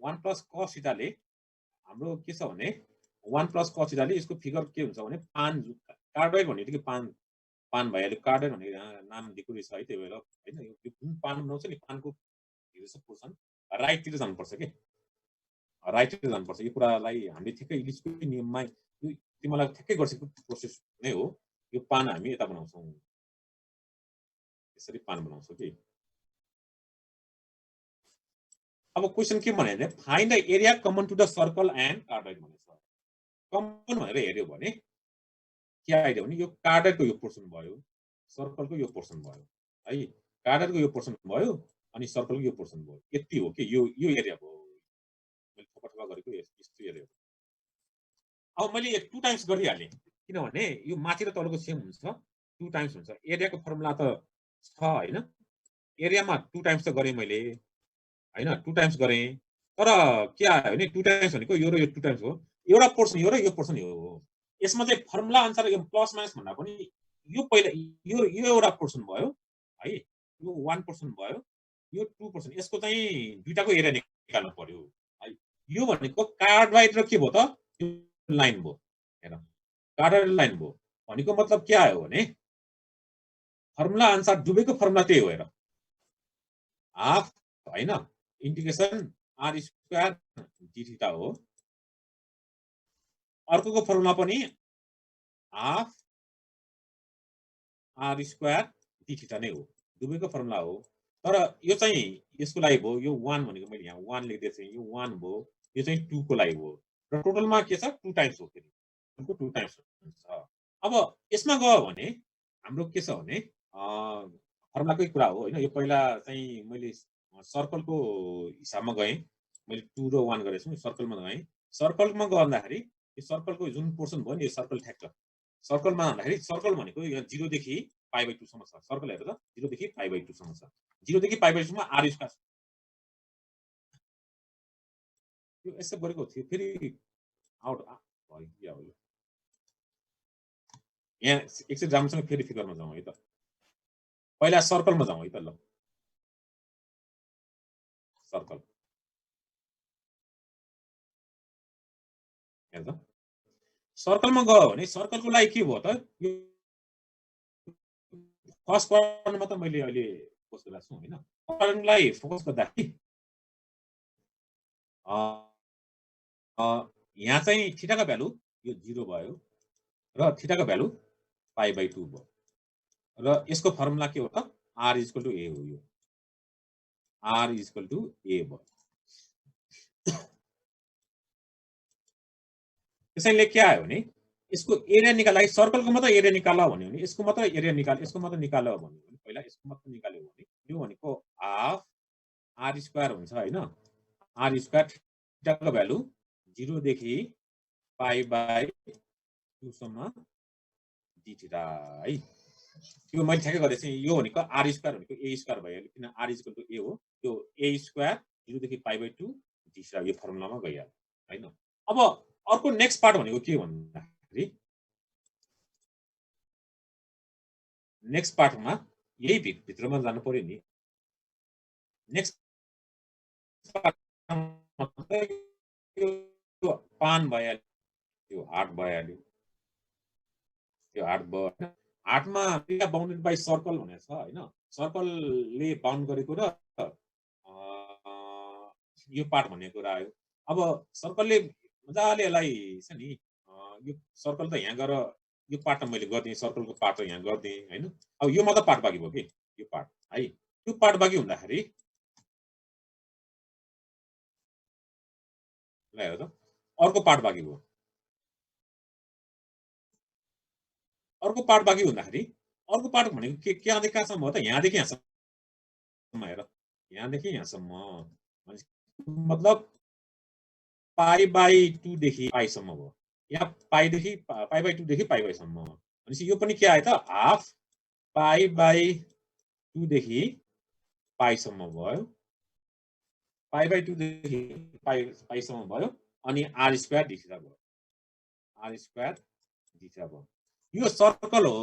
1 + cos θ ले हाम्रो के छ भने 1 + cos θ ले यसको फिगर के हुन्छ भने पान कार्डोइड भनेको पान भइहाल्यो कार्डोइड भनेको नाम दिएको रहेछ है त्यही भएर हैन यो जुन पान बनाउँछ नि पानको हिजो पोर्सन राइटतिर जानुपर्छ के राइटतिर जानुपर्छ यो कुरालाई हामीले ठिकै इलिसको नियममा यो तिमीलाई ठिकै गरिसकेको प्रोसेस नै हो यो पान हामी यता बनाउँछौँ यसरी 5 बनाउँछु कि अब क्वेशन के भने find the area common to the circle and cardioid भनेछ कमन भनेर हेर्यो भने के आइदियो भने यो कार्डोइडको यो पोर्सन भयो सर्कलको यो पोर्सन भयो है कार्डोइडको यो पोर्सन भयो अनि सर्कलको यो पोर्सन भयो यति हो कि यो एरिया भयो मैले थोपा गरेको यस्तो एरिया हो अब मैले 2 टाइम्स गरिहालेँ किनभने यो माथि र तलको सेम हुन्छ 2 टाइम्स हुन्छ एरियाको फर्मुला त छ हैन एरियामा 2 टाइम्स त गरेँ मैले हैन 2 टाइम्स गरेँ तर के आयो भने 2 टाइम्स भनेको यो र यो 2 टाइम्स हो एउटा पोर्सन यो र यो पोर्सन यो हो यसमा चाहिँ फर्मुला अनुसार यो प्लस माइनस भन्दा पनि यो पहिला यो एउटा पोर्सन भयो है यो 1 पोर्सन भयो यो 2 पोर्सन यसको चाहिँ दुईटाको एरिया निकाल्नु पर्यो है यो भनेको कार्डोइड र के भयो त यो लाइन भयो हेर कार्डोइड लाइन भयो भनेको मतलब के आयो भने फर्मुला अनुसार डुबेको फर्मुला त्यही हो हेर हाफ हैन integration r square d theta हो अर्कोको फर्मुला पनि half r square d theta नै हो दुवैको फर्मुला हो तर यो चाहिँ यसको लागि भयो यो 1 भनेको मैले यहाँ 1 लेख्दै थिएँ यो 1 भयो यो चाहिँ 2 को लागि भयो र टोटलमा के छ 2 टाइम्स हो फेरि 2 टाइम्स हुन्छ अब यसमा गयो भने हाम्रो के छ भने फर्मुलाकै कुरा हो हैन यो पहिला चाहिँ मैले सर्कलको हिसाबमा गएँ मैले 2 र 1 गरेछु सर्कलमा गएँ सर्कलमा गर्दाखेरि यो सर्कलको जुन पोर्सन भयो नि यो सर्कल ठ्याक्क सर्कलमा भन्दाखेरि सर्कल भनेको यहाँ 0 देखि π/2 सम्म छ सर्कल हेर्दा 0 देखि π/2 सम्म छ 0 देखि π/2 मा r स्क्वायर यो यसो गरेको थियो फेरि आउट भयो या हो यहाँ एकचोटि राम्रोसँग फेरि फिगरमा जाउँ है त पहिला सर्कलमा जाउँ है त ल सर्कल हेर्दा सर्कलमा गयो भने सर्कलको लागि के भयो त यो फर्स्ट क्वाड्रेन्टमा त मैले अहिले फोकस गरेको छु हैन क्वाड्रेन्टलाई फोकस गर्दाखेरि यहाँ चाहिँ थीटाको भ्यालु यो 0 भयो र थीटाको भ्यालु π/2 भयो र यसको फर्मुला के हो त r = a हो यो r = a भयो त्यसैले के आयो भने यसको एरिया निकाल्दा सर्कलको मात्र एरिया निकाल्ला भन्यो भने यसको मात्र एरिया निकाल यसको मात्र निकाल्यो भन्यो भने पहिला यसको मात्र निकाल्यो भने यो भनेको हाफ r स्क्वायर हुन्छ हैन r स्क्वायर थीटाको भ्यालु 0 देखि π/2 सम्म d थीटा है यो मैले ठ्याक्कै गरेँ चाहिँ यो भनेको r स्क्वायर भनेको a स्क्वायर भयो किन r = a हो त्यो a स्क्वायर 0 देखि π/2 d थीटा यो फर्मुलामा गइहाल्यो हैन अब अर्को नेक्स्ट पार्ट भनेको के भन्दाखेरि नेक्स्ट पार्टमा यही भित्रमा जानु पर्यो नि नेक्स्ट पार्टमा यो 5 भइहाल्यो यो 8 भइहाल्यो यो 8 भयो 8 मा एरिया बाउन्डेड बाइ सर्कल भनेको छ हैन सर्कलले बाउन्ड गरेको र यो पार्ट भन्ने कुरा आयो अब सर्कलले मजाले यसलाई छ नि यो सर्कल त यहाँ गएर यो पार्ट मैले गर्दिएँ सर्कलको पार्ट त यहाँ गर्दिएँ हैन अब यो मात्र पार्ट बाँकी भयो कि यो पार्ट है यो पार्ट बाँकी हुँदाखेरि ल हेर त अर्को पार्ट बाँकी भयो अर्को पार्ट बाँकी हुँदाखेरि अर्को पार्ट भनेको के कहाँदेखि कहाँसम्म हो त यहाँदेखि यहाँसम्म हेर यहाँदेखि यहाँसम्म मतलब π/2 देखि π सम्म भयो यहाँ π/2 देखि π सम्म भनेपछि यो पनि के आयो त हाफ π/2 देखि π सम्म भयो π/2 देखि π सम्म भयो अनि r स्क्वायर d थीटा भयो r स्क्वायर d थीटा भयो यो सर्कल हो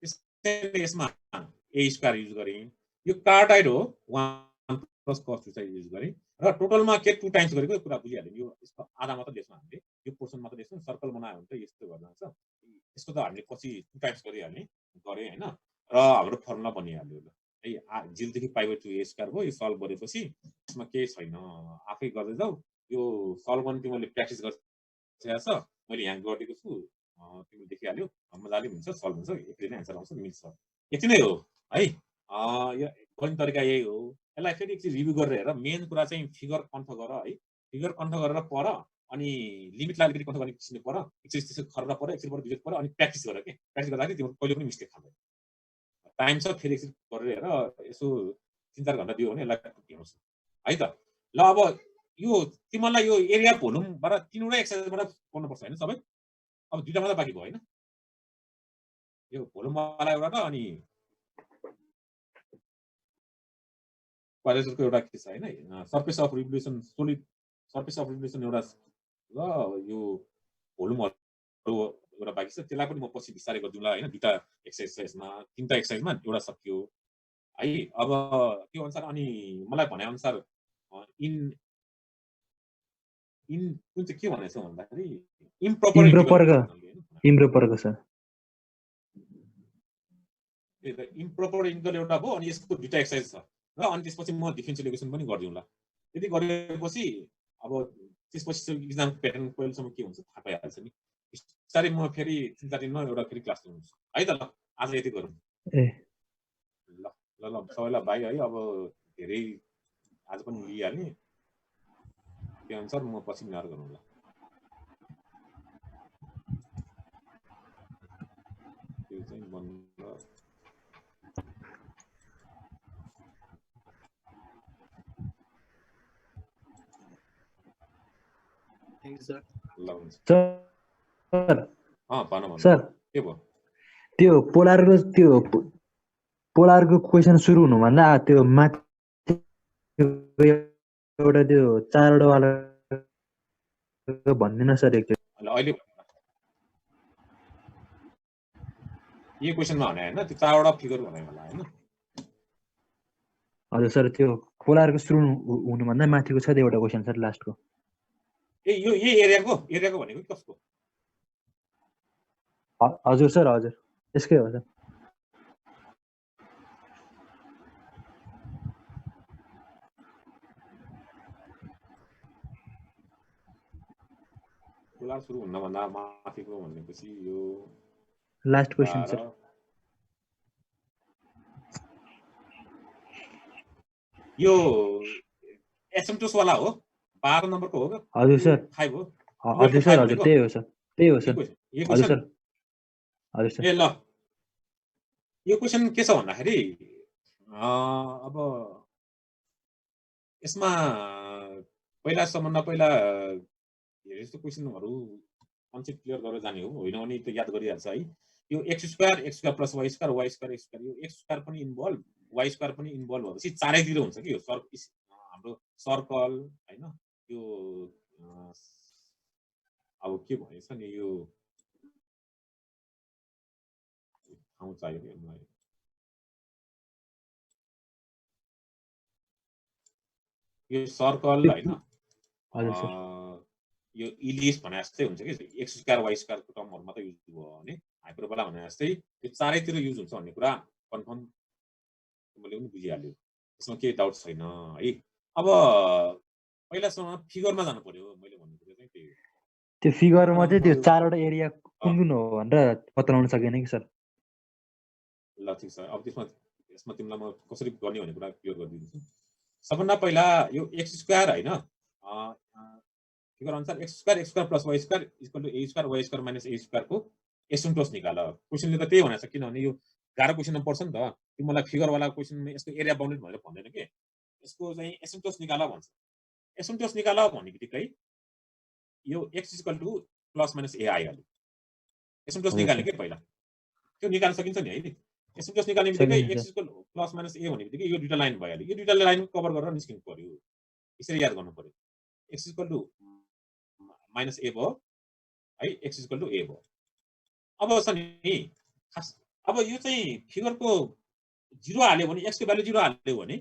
त्यसैले यसमा a स्क्वायर युज गरेँ यो कार्डोइड हो 1 + cos थीटा युज गरेँ र टोटलमा के 2 टाइम्स गरेको कुरा बुझिहाल्यो यो यसको आधा मात्र लेख्छौँ हामीले यो पोर्सन मात्र लेख्छौँ सर्कल बनायो भने त यस्तो गर्दा हुन्छ यसको त हामीले पछि 2 टाइम्स गरिहाल्ने गरे हैन र हाम्रो फर्मुला बनिहाल्यो है 0 देखि π/2 a स्क्वायर भयो यो सल्भ गरेपछि यसमा केही छैन आफै गर्दै जाऊ यो सल्भ गर्ने तिमीले प्र्याक्टिस गरिरहेछ मैले यहाँ गरेको छु तिमीले देखिहाल्यो मजाले हुन्छ सल्भ हुन्छ एकले नै आन्सर आउँछ मिल्छ यति नै हो है यो गर्ने तरिका यही हो। यसलाई फेरि एकचोटि रिभ्यू गरेर हेर। मेन कुरा चाहिँ फिगर कन्थ गर है, फिगर कन्थ गरेर पढ, अनि लिमिटलाई अलिकति कन्थ गर्ने किसिमले पढ, एकचोटि त्यसो खरेर पढ, एकचोटि पढ, दुईचोटि पढ, अनि प्र्याक्टिस गर के। प्र्याक्टिस गर्दाखेरि तिम्रो कहिले पनि मिस्टेक खाँदैन। टाइम छ, फेरि एकचोटि गरेर हेर, यसो 3-4 घन्टा दियो भने यसलाई हेर्नुहोस् है त। ल अब यो तिमीलाई यो एरिया भोल्युमबाट 3वटा एक्सर्साइजबाट पढ्नुपर्छ होइन सबै। अब 2टा मात्र बाँकी भयो होइन, यो भोल्युमवाला एउटा र अनि क्वाड्रेचरको एउटा के छ होइन, surface of revolution, solid surface of revolution एउटा र यो भोल्युमहरू एउटा बाँकी छ। त्यसलाई पनि म पछि बिस्तारै गरिदिउँला होइन। 2टा एक्सर्साइजमा 3टा एक्सर्साइजमा एउटा सक्यो है। अब त्यो अनुसार अनि मलाई भने अनुसार इन कुन चाहिँ के भनेछ भन्दाखेरि इम्प्रोपर सर। इम्प्रोपर इन्टिग्रल एउटा भयो, अनि यसको 2टा एक्सर्साइज छ र अनि त्यसपछि म डिफरेन्सियल इक्वेसन पनि गरिदिउँला। यदि गरेपछि अब त्यसपछि इक्जाम प्याटर्न कहिलेसम्म के हुन्छ थाहा पाइहाल्छ नि। बिस्तारै म फेरि 3-4 दिनमा एउटा फेरि क्लास लिन्छु है त। ल आज यति गरौँ। ल ल ल सबैलाई बाई है। अब धेरै आज पनि लिइहाल्ने, त्यो अनुसार म पछि निहार गरौँ। ल त्यो चाहिँ बन्द। सर त्यो पोलारको क्वेसन सुरु हुनुभन्दा त्यो माथि एउटा त्यो 4वटा वाला भन्दिन सर एकचोटि। अहिले यो क्वेसनमा भने हैन, त्यो 4वटा फिगर भने होला हैन। हजुर सर, त्यो पोलारको सुरु हुनुभन्दा माथिको छ एउटा क्वेसन सर लास्टको। यो एरियाको भनेको कसको? हजुर सर, हजुर यसकै हो सर। पोलार सुरु हुनुभन्दा माथिको भनेपछि यो लास्ट क्वेसन सर। यो एसिम्प्टोस वाला हो, 12 नम्बरको हो। हजुर सर, 5 हो। हजुर सर, हजुर त्यही हो सर, त्यही हो सर। हजुर सर, हजुर सर। ए ल यो क्वेसन के छ भन्दाखेरि अब यसमा पहिला यस्तो क्वेसनहरु कन्सेप्ट क्लियर गरेर जाने हो, होइन भने त याद गरिहाल्छ है। यो x² प्लस y² x² यो x² पनि इन्भल्भ, y² पनि इन्भल्भ भएपछि चारैतिर हुन्छ कि यो हाम्रो सर्कल हैन। यो अब के भएछ नि, यो ठाउँ चाहियो नि मलाई। यो सर्कल हैन, यो इलिप्स भने जस्तै हुन्छ कि x² y² को टर्महरु मात्र युज भयो भने, हाइपरबोला भने जस्तै यो चारैतिर युज हुन्छ भन्ने कुरा कन्फर्म मैले पनि बुझिहाल्यो, त्यसमा केही डाउट छैन है। अब पहिलासम्म फिगरमा जानु पर्यो। मैले भन्नु कुरा चाहिँ त्यही हो। त्यो फिगरमा चाहिँ त्यो 4वटा एरिया कुन कुन हो भनेर बताउन सकेन कि सर। ल ठीक छ। अब यसमा तिमीलाई म कसरी गर्ने भन्ने कुरा क्लियर गरिदिन्छु। सबभन्दा पहिला यो x² हैन, फिगर अनुसार x² plus y² equal to a² y² minus a² को एसिम्प्टोस निकाल। क्वेशनले त त्यही भनेछ, किनभने यो गाह्रो क्वेशनमा पर्छ नि त। तिमीलाई फिगर वाला क्वेशनमा यसको एरिया बाउन्डेड भनेर भन्दैन के, यसको चाहिँ एसिम्प्टोस निकाल भन्छ। एसिम्प्टोस निकाल भन्नेबित्तिकै यो x equal to plus minus a आइहाल्यो। एसिम्प्टोस निकाल्ने के पहिला त्यो निकाल्न सकिन्छ नि है। एसिम्प्टोस निकाल्ने बित्तिकै x equal plus minus a भनेबित्तिकै यो दुईटा लाइन भइहाल्यो। यो दुईटा लाइन कभर गरेर निस्किनु पर्यो। यसरी याद गर्नु पर्यो। x equal to minus a भयो है, x इक्वल टु a भयो। अब छ नि खास, अब यो चाहिँ फिगरको 0 हाल्यो भने, x को भ्यालु 0 हाल्यो भने,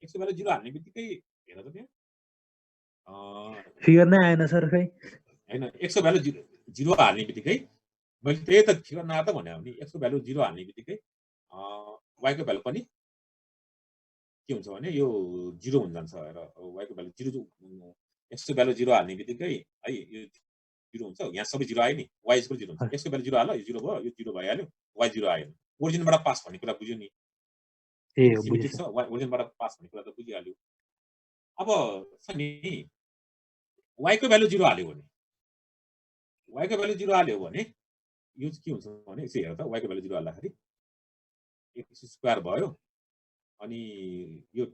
x को भ्यालु 0 हाल्ने बित्तिकै हेर त त्यहाँ फिगर नै आएन सर खै हैन। x को भ्यालु 0 हाल्ने बित्तिकै मैले त्यही त फिगर नआएर त भने हो नि। x को भ्यालु 0 हाल्ने बित्तिकै y को भ्यालु पनि के हुन्छ भने यो 0 हुन जान्छ। र y को भ्यालु 0 x को भ्यालु 0 हाल्ने बित्तिकै है यो 0 हुन्छ। यहाँ सबै 0 आयो नि, y इक्वल 0 हुन्छ। x को भ्यालु 0 हाल्यो, यो 0 भयो, यो 0 भइहाल्यो, y 0 आयो। ओरिजिनबाट पास भन्ने कुरा बुझ्यो नि। सिमेट्रिक छ ओरिजिनबाट पास भन्ने कुरा त बुझिहाल्यो। अब छ नि y को भ्यालु 0 हाल्यो भने y को भ्यालु 0 हाल्यो भने यो के हुन्छ भने यसो हेर त y को भ्यालु 0 हाल्दाखेरि x स्क्वायर भयो अनि यो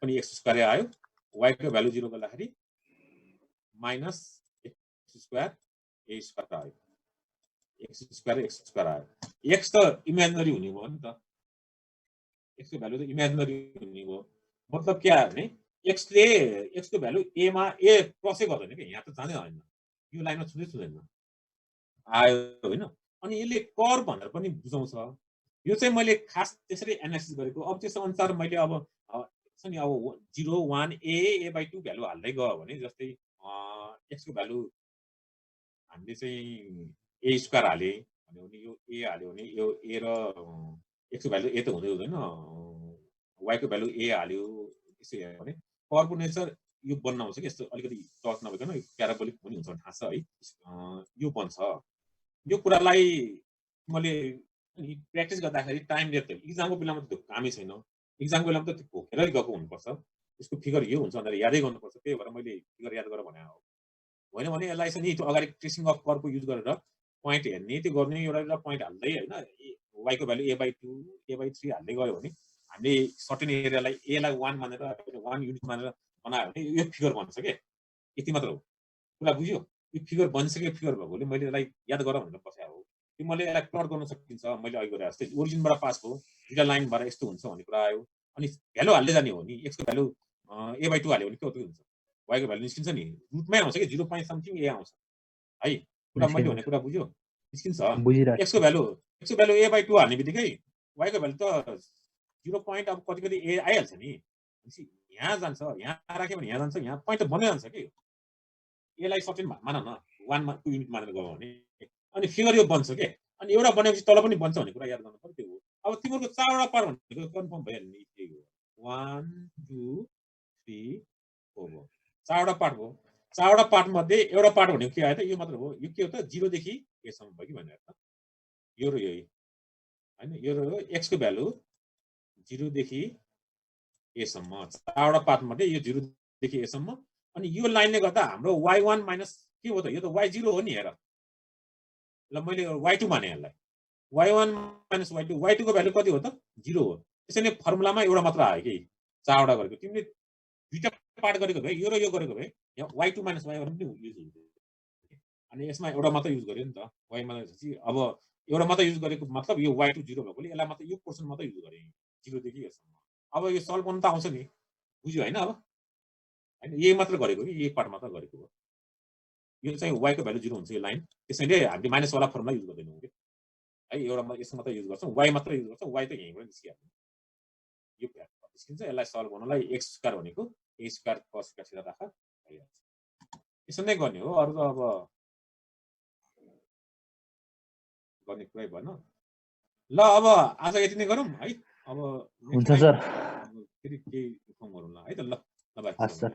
पनि x स्क्वायर आयो y को भ्यालु 0 गर्दाखेरि minus x square a square आयो x स्क्वायर आयो। x त इमेजिनरी हुने भयो नि त x को भ्यालु त इमेजिनरी हुने भयो मतलब के आयो भने x को भ्यालु a मा a क्रसै गर्दैन के यहाँ त जाँदै हैन यो लाइनमा छुँदैन आयो हैन। अनि यसले कर्व भनेर पनि बुझाउँछ। यो चाहिँ मैले खास त्यसरी एनालिसिस गरेको। अब त्यस अनुसार मैले अब छ नि अब 0 1 a/2 भ्यालु हाल्दै गयो भने जस्तै x को भ्यालु हामीले चाहिँ a स्क्वायर हाले भन्यो भने यो a हाल्यो भने यो a र x को भ्यालु a त हुँदैन y को भ्यालु a हाल्यो यसो हेर्यो भने कर्वको नेचर यो बन्न आउँछ कि यस्तो अलिकति टच नभइकन प्याराबोलिक पनि हुन्छ थाहा छ है यो बन्छ। यो कुरालाई मैले प्र्याक्टिस गर्दाखेरि टाइम लिएर इक्जामको बेलामा त कामै छैन इक्जामको बेलामा त भोकेरै गएको हुनुपर्छ यसको फिगर यो हुन्छ भनेर यादै गर्नुपर्छ त्यही भएर मैले फिगर याद गरेर भने हो होइन भने यसलाई चाहिँ नि त्यो अगाडि ट्रेसिङ अफ कर्वको युज गरेर पोइन्ट हेर्ने त्यो गर्ने एउटा पोइन्ट हाल्दै हैन y को भ्यालु a/2 a/3 हाल्दै गयो भने हामीले सर्टेन एरियालाई a लाई 1 मानेर 1 युनिट मानेर बनायो भने यो फिगर बन्छ के यति मात्र हो कुरा बुझ्यो। यो फिगर बनिसकेको फिगर भएकोले मैले यसलाई याद गर भनेर बसेको हो कि मैले यसलाई प्लट गर्न सकिन्छ मैले अघि गरे जस्तै ओरिजिनबाट पास भयो दुईटा लाइनबाट यस्तो हुन्छ भन्ने कुरा आयो अनि भ्यालु हाल्दै जाने हो नि x को भ्यालु a/2 हाल्यो भने के हुन्छ y को भ्यालु निस्किन्छ नि रुटमै आउँछ कि 0. समथिङ a आउँछ है कुरा मैले भने कुरा बुझ्यो निस्किन्छ। x को भ्यालु a/2 हाल्ने बित्तिकै y को भ्यालु त 0. अब कति a आइहाल्छ नि यहाँ जान्छ यहाँ राख्यो भने यहाँ जान्छ यहाँ पोइन्ट त बन्दै जान्छ कि यसलाई सर्टेन मान न 1 मा 2 युनिट मानेर गयो भने अनि फिगर यो बन्छ के अनि एउटा बनेपछि तल पनि बन्छ भन्ने कुरा याद गर्नु पर्यो त्यो हो। अब तिमीहरुको चारवटा पार्ट भनेको कन्फर्म भइहाल्यो नि त्यही हो 1 2 3 4 हो चारवटा पार्ट हो चारवटा पार्ट मध्ये एउटा पार्ट भनेको के आयो त यो मात्र हो यो के हो त 0 देखि a सम्म भयो कि भनेर त यो र यही हैन यो र x को भ्यालु 0 देखि a सम्म चारवटा पार्ट मध्ये यो 0 देखि a सम्म अनि यो लाइनले गर्दा हाम्रो y1 माइनस के हो त यो त y0 हो नि हेर ल मैले y2 माने यसलाई y1 माइनस y2 y2 को भ्यालु कति हो त 0 हो त्यसैले फर्मुलामा एउटा मात्र आयो कि चारवटा गरेको तिमीले दुईटा पार्ट गरेको भए यो र यो गरेको भए यहाँ y2 माइनस y1 पनि युज हुन्छ अनि यसमा एउटा मात्र युज गर्यो नि त y माइनस अब एउटा मात्र युज गरेको मतलब यो y2 0 भएकोले यसलाई मात्र यो पोर्सन मात्र युज गरे 0 देखि यसम्म। अब यो सल्भ गर्न त आउँछ नि बुझ्यो हैन अब हैन यही मात्र गरेको कि यही पार्ट मात्र गरेको हो यो चाहिँ y को भ्यालु 0 हुन्छ यो लाइन त्यसैले हामीले माइनस वाला फर्मुला युज गर्दैनौं के है एउटा यसमा मात्र युज गर्छौं y मात्र युज गर्छौं y त यहीँबाट निस्किहाल्छ यो प्याटर्न निस्किन्छ यसलाई सल्भ गर्नलाई x स्क्वायर भनेको a स्क्वायर cos स्क्वायर सिधा राख्दा भइहाल्छ यसो नै गर्ने हो अरु त अब गर्ने कुरै भएन ल अब आज यति नै गरौँ है अब हुन्छ सर फेरि केही इन्फर्म गरौँ ल है त ल हस् सर।